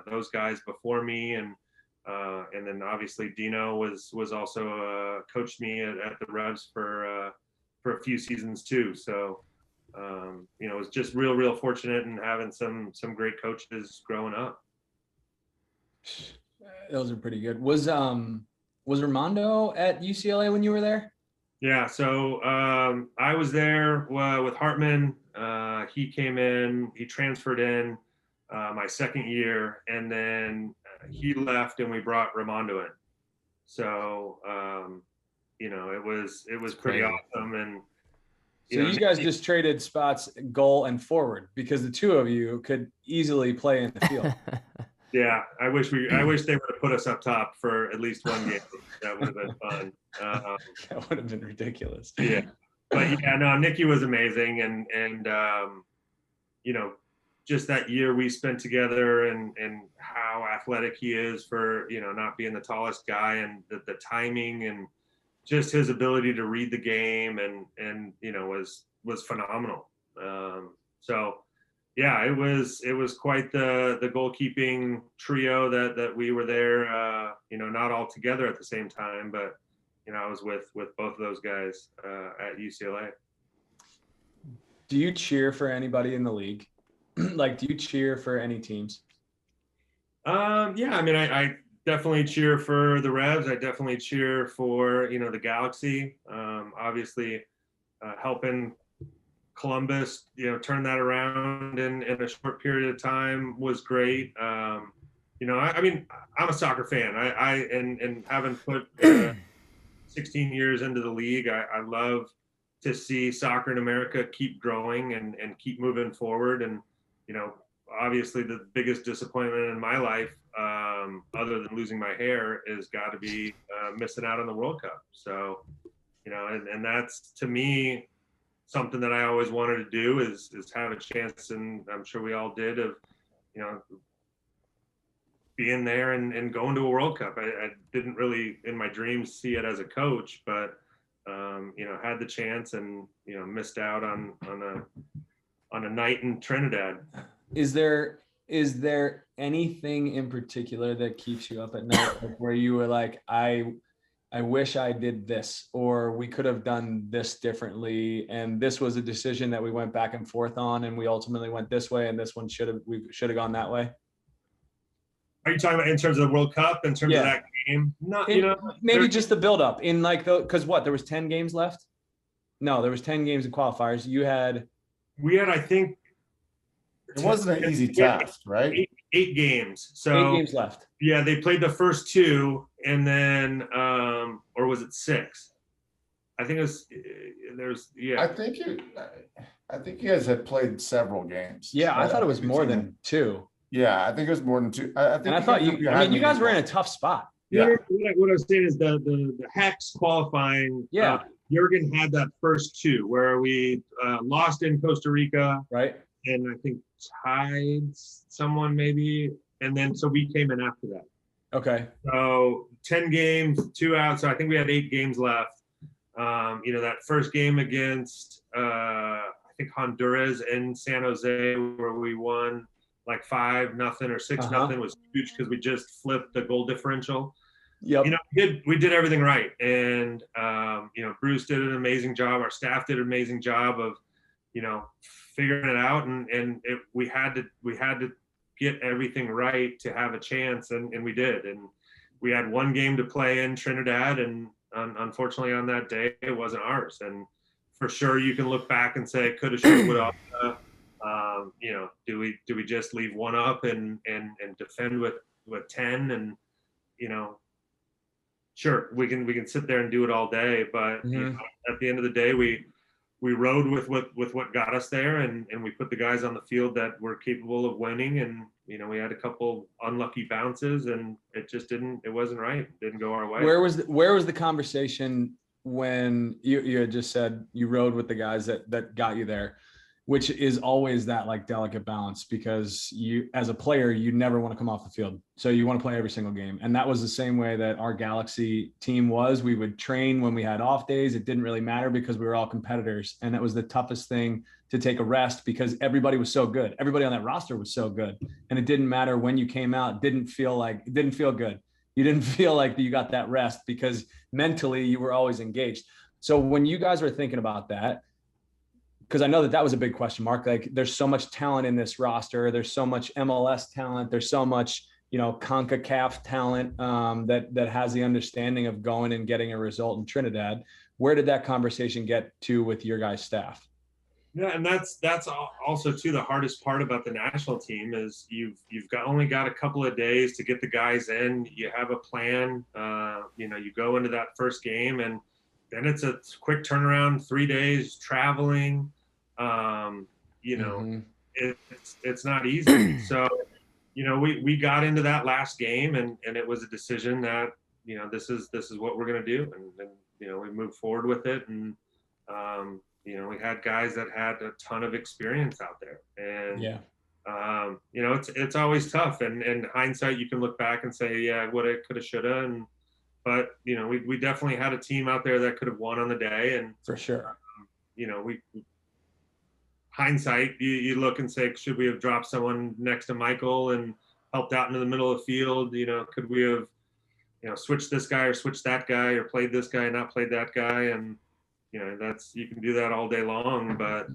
those guys before me, and then obviously Dino was also coached me at the Revs for a few seasons too. So it was just real fortunate, and having some great coaches growing up. Those are pretty good. Was Armando at UCLA when you were there? Yeah, so I was there with Hartman. He came in, he transferred in my second year, and then he left, and we brought Ramondo in. So it was pretty awesome. And so you guys just traded spots, goal and forward, because the two of you could easily play in the field. Yeah, I wish they would have put us up top for at least one game. That would have been fun. That would have been ridiculous. Yeah, but yeah, no, Nicky was amazing, and just that year we spent together, and how athletic he is for not being the tallest guy, and the timing, and just his ability to read the game, and was phenomenal. So. Yeah, it was quite the goalkeeping trio that we were there, not all together at the same time, but I was with both of those guys at UCLA. Do you cheer for anybody in the league? Like, do you cheer for any teams? Yeah, I mean, I definitely cheer for the Revs. I definitely cheer for the Galaxy. Obviously, helping Columbus, turn that around in a short period of time was great. I mean, I'm a soccer fan. And having put 16 years into the league, I love to see soccer in America keep growing and keep moving forward. And, obviously the biggest disappointment in my life, other than losing my hair, is got to be missing out on the World Cup. So, and that's, to me, something that I always wanted to do is have a chance, and I'm sure we all did, of being there and going to a World Cup. I didn't really in my dreams see it as a coach, but had the chance, and missed out on a night in Trinidad. Is there anything in particular that keeps you up at night, like where you were like, I wish I did this, or we could have done this differently, and this was a decision that we went back and forth on, and we ultimately went this way, and this one we should have gone that way? Are you talking about in terms of the World Cup, in terms of that game? Not, maybe just the buildup in because there was 10 games left? No, there was 10 games in qualifiers. We had, I think, it wasn't an easy task, right? Eight games. So 8 games left. Yeah, they played the first 2, and then, or was it 6? I think it was. I think you guys had played several games. Yeah, I thought it was more than 2. Yeah, I think it was more than 2. I thought you guys were in a tough spot. Yeah. What I was saying is the Hex qualifying. Yeah. Jurgen had that first 2 where we lost in Costa Rica. Right. And I think tied someone maybe. And then so we came in after that. Okay. So 10 games, 2 out. So I think we had 8 games left. That first game against I think Honduras in San Jose, where we won like 5-0 or 6-0, was huge because we just flipped the goal differential. Yep. We did everything right. And Bruce did an amazing job. Our staff did an amazing job of, figuring it out. And we had to get everything right to have a chance. And we did. And we had 1 game to play in Trinidad. And unfortunately on that day, it wasn't ours. And for sure, you can look back and say, coulda, shoulda, woulda. Do we just leave one up and defend with with 10, and sure, we can sit there and do it all day, but at the end of the day, we rode with what got us there, and we put the guys on the field that were capable of winning, and we had a couple unlucky bounces, and it wasn't right. It didn't go our way. Where was the conversation when you had just said you rode with the guys that got you there, which is always that like delicate balance, because you, as a player, you never want to come off the field. So you want to play every single game. And that was the same way that our Galaxy team was. We would train when we had off days. It didn't really matter because we were all competitors. And that was the toughest thing, to take a rest, because everybody was so good. Everybody on that roster was so good. And it didn't matter when you came out. It didn't feel good. You didn't feel like you got that rest because mentally you were always engaged. So when you guys were thinking about that, because I know that was a big question mark. Like, there's so much talent in this roster. There's so much MLS talent. There's so much, CONCACAF talent that has the understanding of going and getting a result in Trinidad. Where did that conversation get to with your guys' staff? Yeah, and that's also too the hardest part about the national team is you've only got a couple of days to get the guys in. You have a plan. You go into that first game, and then it's a quick turnaround, 3 days traveling. It's not easy. So, we got into that last game, and it was a decision that, this is what we're going to do. And we moved forward with it. And, we had guys that had a ton of experience out there, and, it's always tough. And in hindsight, you can look back and say, yeah, woulda, coulda, shoulda. But we definitely had a team out there that could have won on the day, and for sure, hindsight, you look and say, should we have dropped someone next to Michael and helped out into the middle of the field? Could we have, switched this guy or switched that guy, or played this guy and not played that guy? And you can do that all day long, but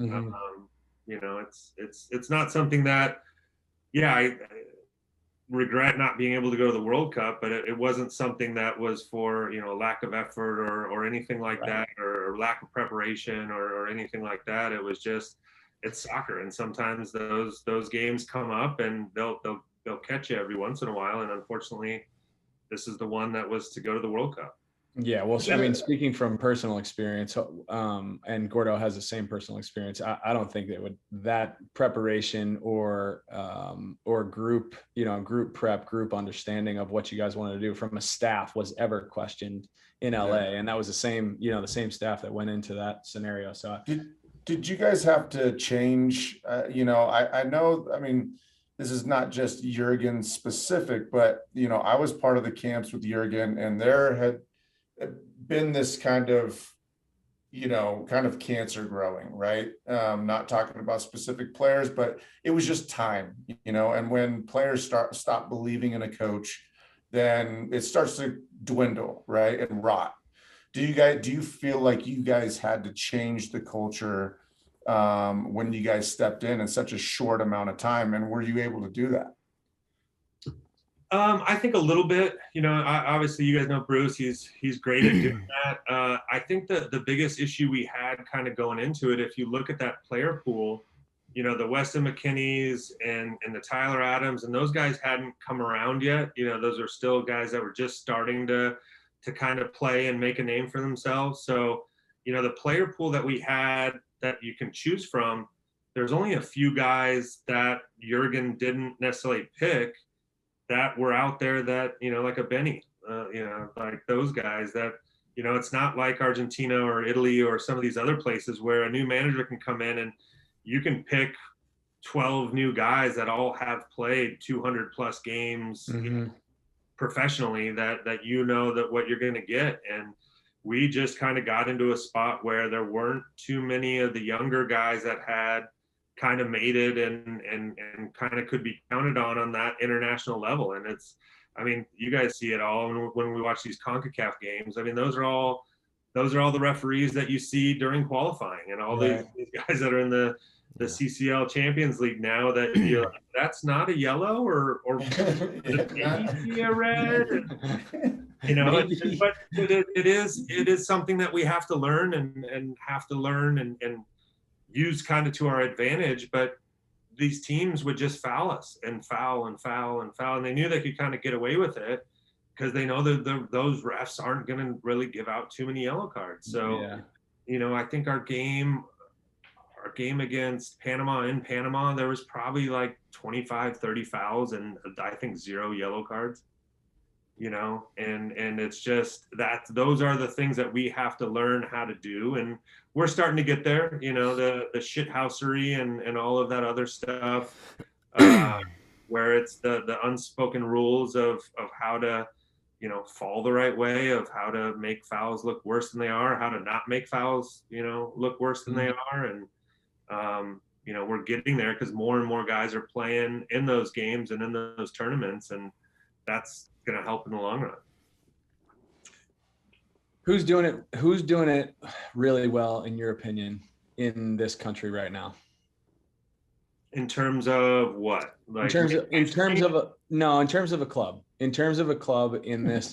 it's not something that, I regret not being able to go to the World Cup, but it wasn't something that was for lack of effort or anything like that, or lack of preparation or anything like that. It was just, it's soccer, and sometimes those games come up, and they'll catch you every once in a while. And unfortunately, this is the one that was to go to the World Cup. Yeah, well, I mean, speaking from personal experience, and Gordo has the same personal experience, I don't think that preparation or group, group prep, group understanding of what you guys wanted to do from a staff was ever questioned in LA. And that was the same staff that went into that scenario. So did you guys have to change? I know, I mean, this is not just Jurgen specific, but, I was part of the camps with Jurgen, and there had been this kind of cancer growing, right? Not talking about specific players, but it was just time, and when players stop believing in a coach, then it starts to dwindle, right? And rot. Do you feel like you guys had to change the culture when you guys stepped in such a short amount of time, and were you able to do that? I think a little bit. Obviously you guys know Bruce. He's great at doing that. I think the biggest issue we had kind of going into it, if you look at that player pool, the Weston McKennies and the Tyler Adams, and those guys hadn't come around yet. Those are still guys that were just starting to kind of play and make a name for themselves. So, the player pool that we had that you can choose from, there's only a few guys that Jurgen didn't necessarily pick that were out there that, like a Benny, like those guys that, it's not like Argentina or Italy or some of these other places where a new manager can come in and you can pick 12 new guys that all have played 200 plus games professionally, that that what you're going to get. And we just kind of got into a spot where there weren't too many of the younger guys that had kind of made it and kind of could be counted on that international level. And you guys see it all when we watch these CONCACAF games. I mean, those are all the referees that you see during qualifying, and all these guys that are in the CCL Champions League now, that you're like, that's not a yellow or maybe a red. But it is something that we have to learn and use kind of to our advantage. But these teams would just foul us and foul and foul and foul, and they knew they could kind of get away with it because they know that those refs aren't going to really give out too many yellow cards. So, I think our game against Panama in Panama, there was probably like 25, 30 fouls and I think 0 yellow cards. And it's just that those are the things that we have to learn how to do, and we're starting to get there. The shithousery and all of that other stuff, where it's the unspoken rules of how to fall the right way, of how to make fouls look worse than they are, how to not make fouls look worse than they are. And we're getting there because more and more guys are playing in those games and in those tournaments, and that's going to help in the long run. Who's doing it really well, in your opinion, in this country right now? In terms of what? Like in terms of a club. In terms of a club in this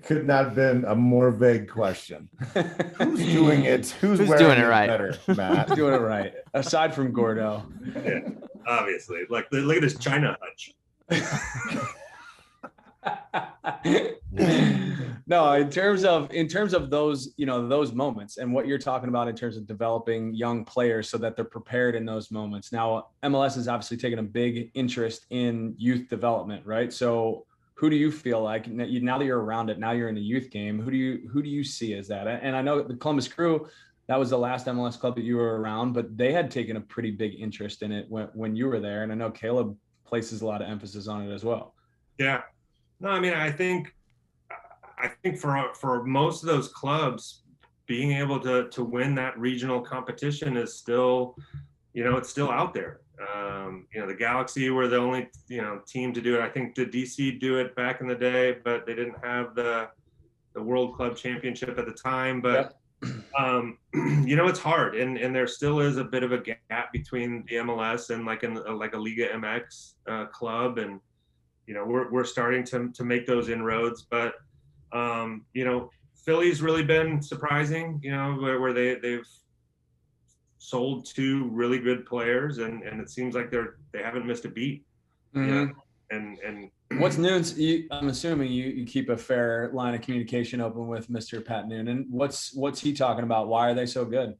could not have been a more vague question. Who's doing it? Who's doing it right? Better, Matt? Who's doing it right? Aside from Gordo. Yeah, obviously. Like look at this China hutch. No, in terms of those, those moments and what you're talking about in terms of developing young players so that they're prepared in those moments. Now, MLS has obviously taken a big interest in youth development, right? So who do you feel like now that you're around it, now you're in the youth game, who do you see as that? And I know the Columbus Crew, that was the last MLS club that you were around, but they had taken a pretty big interest in it when you were there. And I know Caleb places a lot of emphasis on it as well. Yeah. No, I mean, I think for most of those clubs, being able to win that regional competition is still, it's still out there. The Galaxy were the only, team to do it. I think the DC do it back in the day, but they didn't have the World Club Championship at the time. But, it's hard. And there still is a bit of a gap between the MLS and like a Liga MX club. And, we're starting to make those inroads, but Philly's really been surprising, where they've sold 2 really good players, and it seems like they haven't missed a beat. Mm-hmm. And what's Noon's? I'm assuming you keep a fair line of communication open with Mr. Pat Noonan. What's he talking about? Why are they so good?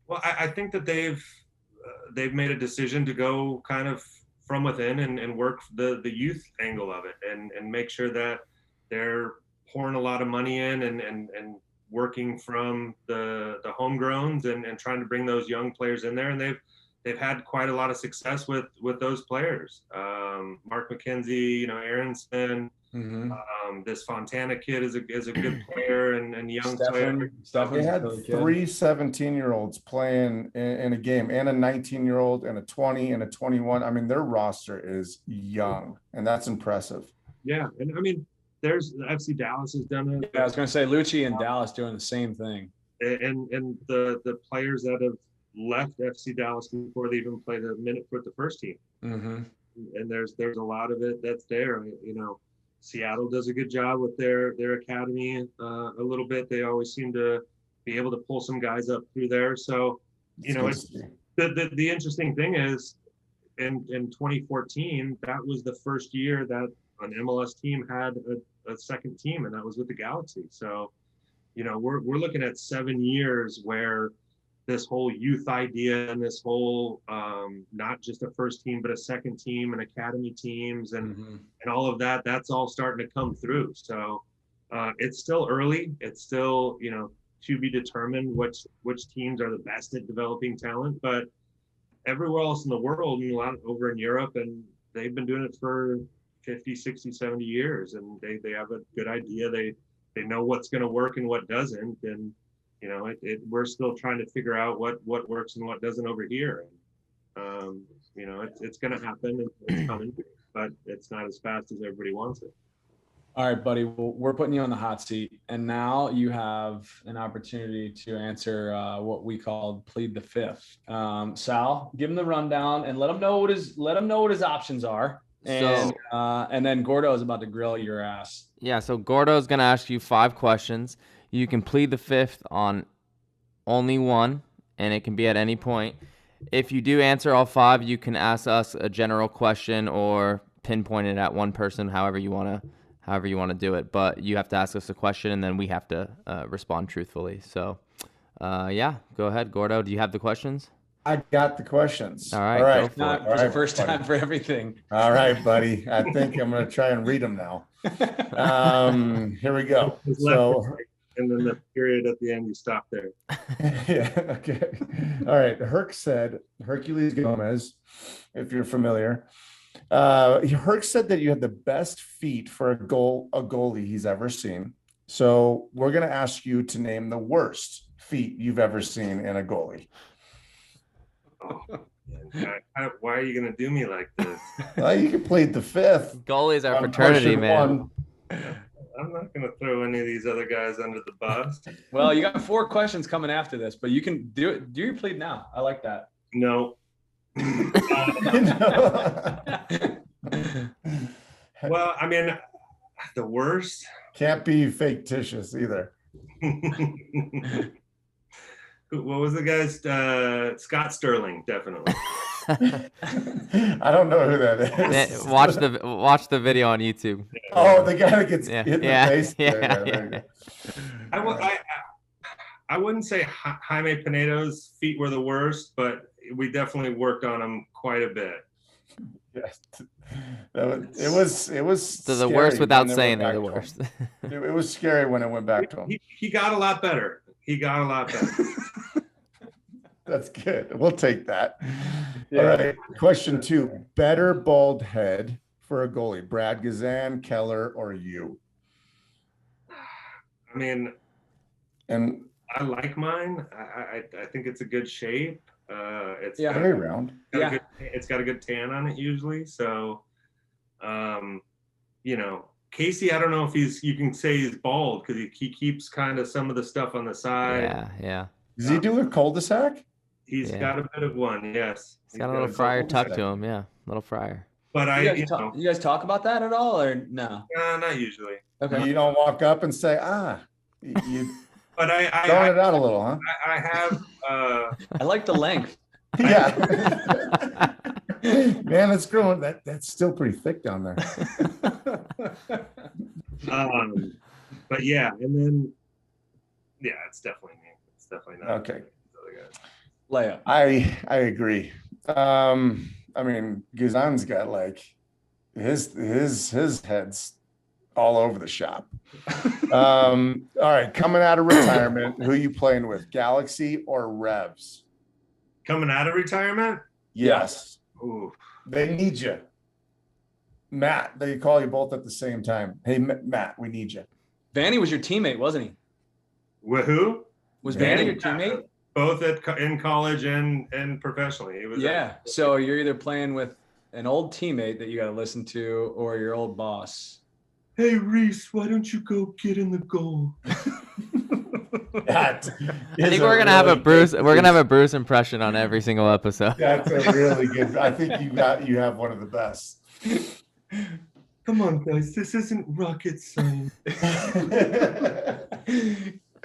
Well, I think that they've made a decision to go kind of from within and work the youth angle of it and make sure that they're pouring a lot of money in and working from the homegrowns and trying to bring those young players in there. And they've had quite a lot of success with those players. Mark McKenzie, Aronson, this Fontana kid is a good player and young player. They had 3 17-year-olds playing in a game, and a 19-year-old and a 20 and a 21. I mean, their roster is young, and that's impressive. Yeah, and I mean, there's FC Dallas has done it. Yeah, I was going to say Lucci and Dallas doing the same thing. And the players that have left FC Dallas before they even played a minute with the first team. Mm-hmm. And there's a lot of it that's there. Seattle does a good job with their academy a little bit. They always seem to be able to pull some guys up through there. So, it's the interesting thing is in 2014, that was the first year that an MLS team had a second team, and that was with the Galaxy. So, we're looking at 7 years where this whole youth idea and this whole not just a first team but a second team and academy teams and all of that's all starting to come through. So it's still early. It's still to be determined which teams are the best at developing talent, but everywhere else in the world and a lot over in Europe, and they've been doing it for 50, 60, 70 years, and they have a good idea. They know what's going to work and what doesn't, and we're still trying to figure out what works and what doesn't over here. It's going to happen. It's coming, but it's not as fast as everybody wants it. All right, buddy. Well, we're putting you on the hot seat, and now you have an opportunity to answer what we call plead the fifth. Sal, give him the rundown and let him know what his options are. And then Gordo is about to grill your ass. Yeah. So Gordo is going to ask you 5 questions. You can plead the fifth on only one, and it can be at any point. If you do answer all 5, you can ask us a general question or pinpoint it at one person, however you want to do it. But you have to ask us a question, and then we have to respond truthfully. So, yeah, go ahead, Gordo. Do you have the questions? I got the questions. All right, All right. go for Not it. for All the right, first buddy. time for everything. All right, buddy. I think I'm going to try and read them now. Here we go. So, And then the period at the end, you stop there. yeah, okay. All right. Herc said, Hercules Gomez, if you're familiar. Herc said that you had the best feet for a goalie he's ever seen. So we're going to ask you to name the worst feet you've ever seen in a goalie. Oh, man. Why are you going to do me like this? Well, you can plead the fifth. Goalies are on fraternity, question man. 1. I'm not going to throw any of these other guys under the bus. Well, you got 4 questions coming after this, but you can do it. Do your plead now. I like that. No. Well, I mean, the worst. Can't be fictitious either. What was the guy's? Scott Sterling, definitely. I don't know who that is. Watch the video on YouTube. Oh, the guy that gets Yeah. hit in Yeah. the face. Yeah. There you go. I wouldn't say Jaime Pinedo's feet were the worst, but we definitely worked on them quite a bit. Yes. It was So the scary worst without when it saying went they're the back worst. to him. It was scary when it went back to him. He got a lot better. That's good. We'll take that. Yeah. All right. Question 2. Better bald head for a goalie, Brad Gazan, Keller, or you? I mean, And I like mine. I think it's a good shape. It's Yeah. very round. it's got a good tan on it usually. So, Casey, I don't know if you can say he's bald because he keeps kind of some of the stuff on the side. Yeah. Does he do a cul-de-sac? He's got a bit of one, yes. He's got a little fryer tucked to him. Yeah, little fryer. But You guys talk about that at all, or no? not usually. Okay. You don't walk up and say, you But throwing it out a little, huh? I have. I like the length. Yeah. Man, it's growing. That's still pretty thick down there. But yeah, and then it's definitely me. It's definitely not. Okay. Other guys. Leia. I agree. I mean, Guzan's got like his head's all over the shop. All right, coming out of retirement, who you playing with, Galaxy or Revs? Coming out of retirement? Yes. Ooh. They need you. Matt, they call you both at the same time. Hey, Matt, we need you. Vanny was your teammate, wasn't he? Who? Was Vanny. Vanny your teammate? Both in college and professionally. It was Yeah. So you're either playing with an old teammate that you got to listen to, or your old boss. Hey Reis, why don't you go get in the goal? That I think we're gonna have a Bruce. We're gonna have a Bruce impression on every single episode. That's a really good. I think you have one of the best. Come on, guys, this isn't rocket science.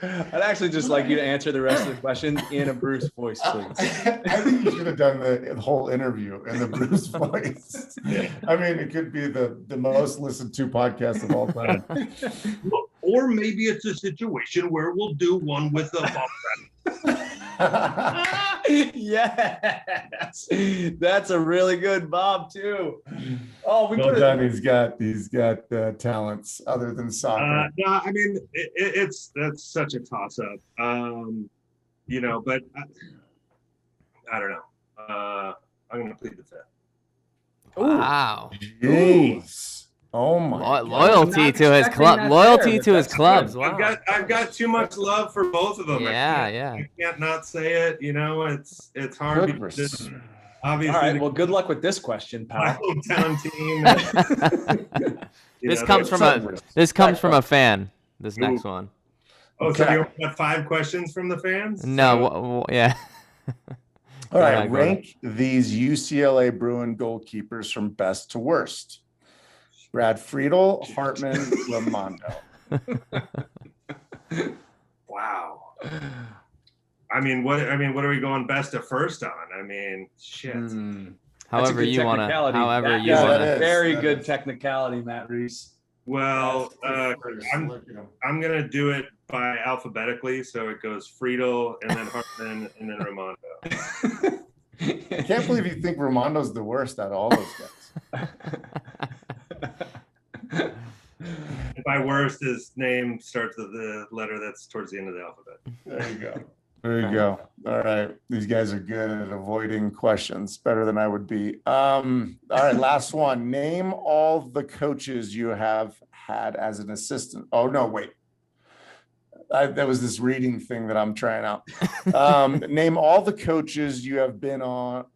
I'd actually just like you to answer the rest of the questions in a Bruce voice, please. I think you should have done the whole interview in the Bruce voice. I mean, it could be the most listened to podcast of all time. Or maybe it's a situation where we'll do one with a Yes, that's a really good Bob too. Oh, we Well put done. it. He's got talents other than soccer. no, I mean that's such a toss up. But I don't know. I'm gonna plead the fifth. Wow. Jeez. Oh my. Loyalty not to his expecting club. that Loyalty there, to but his that's clubs. good. Wow. I've got too much love for both of them. Yeah. I can't not say it. It's hard Good because res- obviously All right. Well, good luck with this question, my pal. hometown team. This comes from a fan. This next one. Oh, so Okay. you got 5 questions from the fans? No. Yeah. All right, ahead, go ahead. rank these UCLA Bruin goalkeepers from best to worst. Brad Friedel, Hartman, Lamondo. Wow. I I mean, what are we going best to first on? I mean, shit. However you want to. However That you is want a to. very good technicality, Matt Reis. Well, I'm Look at him. gonna do it by alphabetically, so it goes Friedel, and then Hartman, and then Raimondo. I can't believe you think Ramondo's the worst out of all those guys. And by worst, his name starts with the letter that's towards the end of the alphabet. There you go. There you go. All right. These guys are good at avoiding questions, better than I would be. All right, last one. Name all the coaches you have had as an assistant. Oh, no, wait. That was this reading thing that I'm trying out. Name all the coaches you have been on.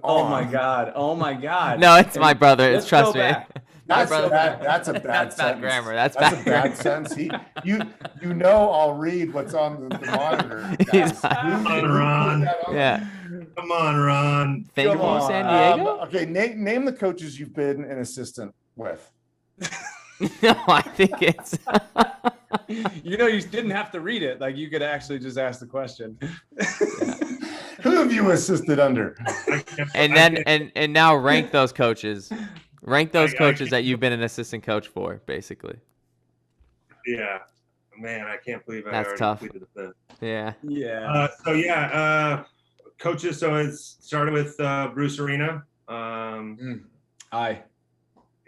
Oh my God. Oh my God. No, it's my brother. Let's It's trust go me. back. That's brother- bad. That's a bad That's bad sentence. grammar. That's That's bad a bad grammar. sentence. You know I'll read what's on the monitor. guys. Come on, Ron. Yeah. Come on, Ron. Thank Come you, on. San Diego. Okay, name the coaches you've been an assistant with. No, I think it's. You know, you didn't have to read it. Like you could actually just ask the question. Who have you assisted under? And then and now rank those coaches. Rank those I coaches can't- that you've been an assistant coach for, basically. Yeah, man, I can't believe I That's already tough. completed the Yeah. Yeah. coaches. So it started with Bruce Arena. Aye.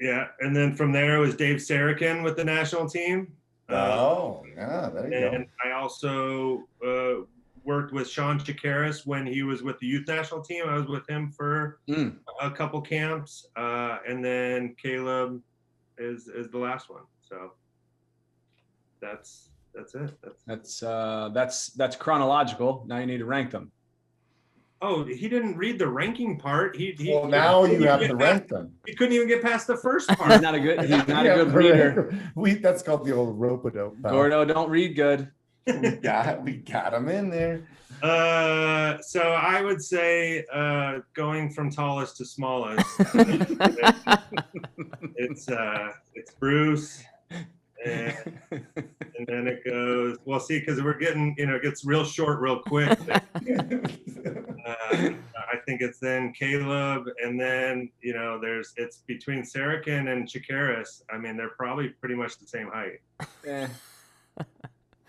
Yeah, and then from there it was Dave Sarakin with the national team. Oh, yeah, there you And I also worked with Sean Chikaris when he was with the youth national team. I was with him for a couple camps, and then Caleb is the last one. So that's it. That's chronological. Now you need to rank them. Oh, he didn't read the ranking part. Well, now you have to rank them. He couldn't even get past the first He's part. not a good reader. That's called the old rope-a-dope. pal. Gordo, don't read good. We got him in there. So I would say going from tallest to smallest, it's Bruce, and then it goes. Well, see, because we're getting, it gets real short real quick. I think it's then Caleb, and then it's between Sarakin and Chikaris. I mean, they're probably pretty much the same height.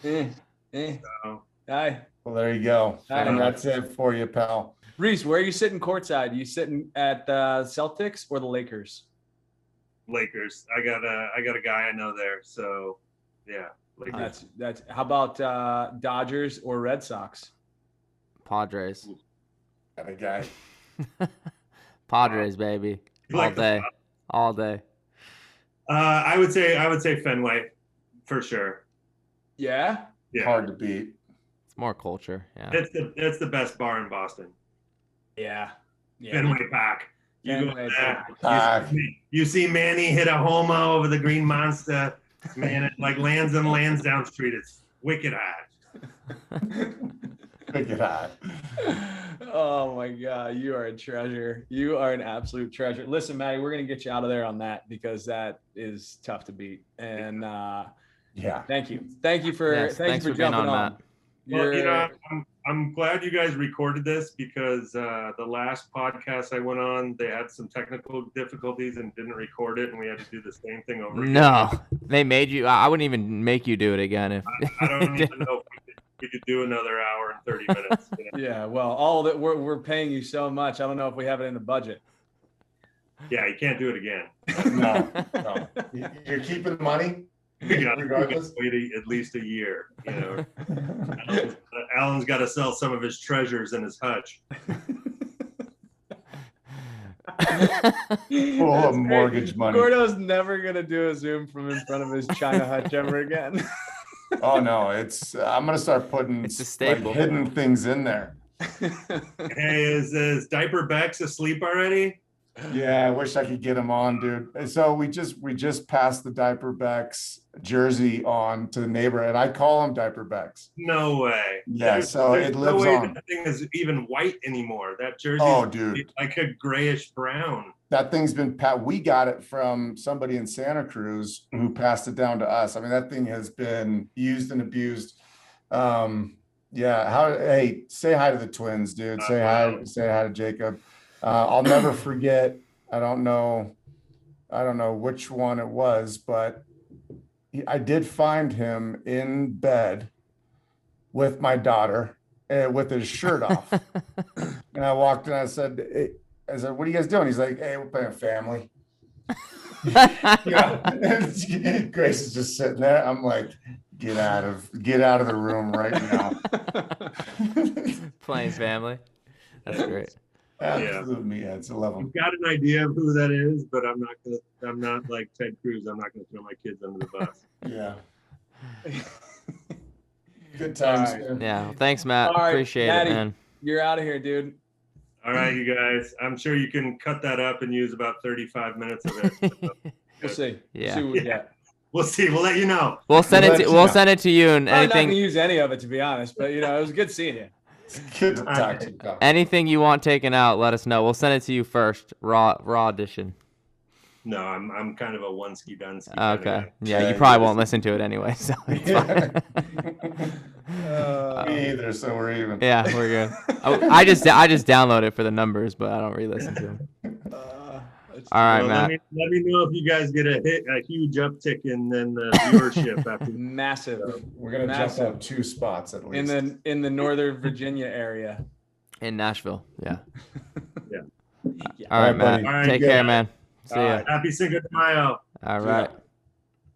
So, Aye. Well, there you go. I And know. that's it for you, pal. Reis, where are you sitting courtside? You sitting at the Celtics or the Lakers? Lakers. I got a guy I know there. So yeah, Lakers. That's how about Dodgers or Red Sox? Padres. Got a guy. Padres, baby. You All like the day. Sox? All day. I would say Fenway for sure. Yeah. Yeah, Hard to beat. It's more culture. Yeah. it's the best bar in Boston. Yeah. Yeah. Fenway Park. You go Fenway there, Park. you see Manny hit a homo over the Green Monster. Man, it like lands and lands down street. It's wicked hot. Pick it hot. Oh my God, you are a treasure. You are an absolute treasure. Listen, Maddie, we're gonna get you out of there on that because that is tough to beat. And Yeah. thank you for Yes, thank thanks you for for being jumping on, on. Matt. Well, I'm glad you guys recorded this because the last podcast I went on, they had some technical difficulties and didn't record it, and we had to do the same thing over again. No, they made you. I wouldn't even make you do it again. If I don't even know if we could do another hour and 30 minutes. Yeah, well, all that we're paying you so much. I don't know if we have it in the budget. Yeah, you can't do it again. No. You're keeping the money? Regardless? Wait at least a year. Alan's got to sell some of his treasures in his hutch. Full of mortgage money. Gordo's never gonna do a Zoom from in front of his China hutch ever again. Oh no, I'm gonna start putting It's a staple. hidden things in there. Hey, is Diaper Bex asleep already? Yeah, I wish I could get him on, dude. And so we just passed the Diaper Becks jersey on to the neighbor, and I call him Diaper Becks. No way. Yeah, so it lives no way on. That thing is even white anymore. That jersey Oh, is dude. like a grayish brown. That thing's been we got it from somebody in Santa Cruz who passed it down to us. I mean, that thing has been used and abused. Yeah. Hey, say hi to the twins, dude. Say hi. Say hi to Jacob. I'll never forget. I don't know which one it was, but I did find him in bed with my daughter, with his shirt off. And I walked in. I said, "What are you guys doing?" He's like, "Hey, we're playing family." Grace is just sitting there. I'm like, get out of the room right now. Playing family. That's great. Absolutely, yeah, it's 11. I've got an idea of who that is, but I'm not like Ted Cruz. I'm not gonna throw my kids under the bus. Yeah. Good times. All right. Yeah. Well, thanks, Matt. All right, Appreciate Maddie, it, man. You're out of here, dude. All right, you guys. I'm sure you can cut that up and use about 35 minutes of it. We'll see. Yeah. See what we get. We'll see. We'll let you know. We'll send it to you and Probably not anything gonna use any of it, to be honest. But it was good seeing you. It's good to talk to you. anything you want taken out, let us know. We'll send it to you first. Raw edition. No, I'm kind of a one-ski dunsky. Okay. Yeah, you probably won't listen to it anyway, so it's fine. Me either, so we're even. Yeah, we're good. I just download it for the numbers, but I don't re-listen to them. All right, Well, Matt. let me know if you guys get a huge uptick in the viewership after. Massive. We're gonna jump up 2 spots at least. In the Northern Virginia area. In Nashville. Yeah. Yeah. All right, buddy. Matt. All right, Take good. care, man. See ya. Happy Cinco de Mayo. All right.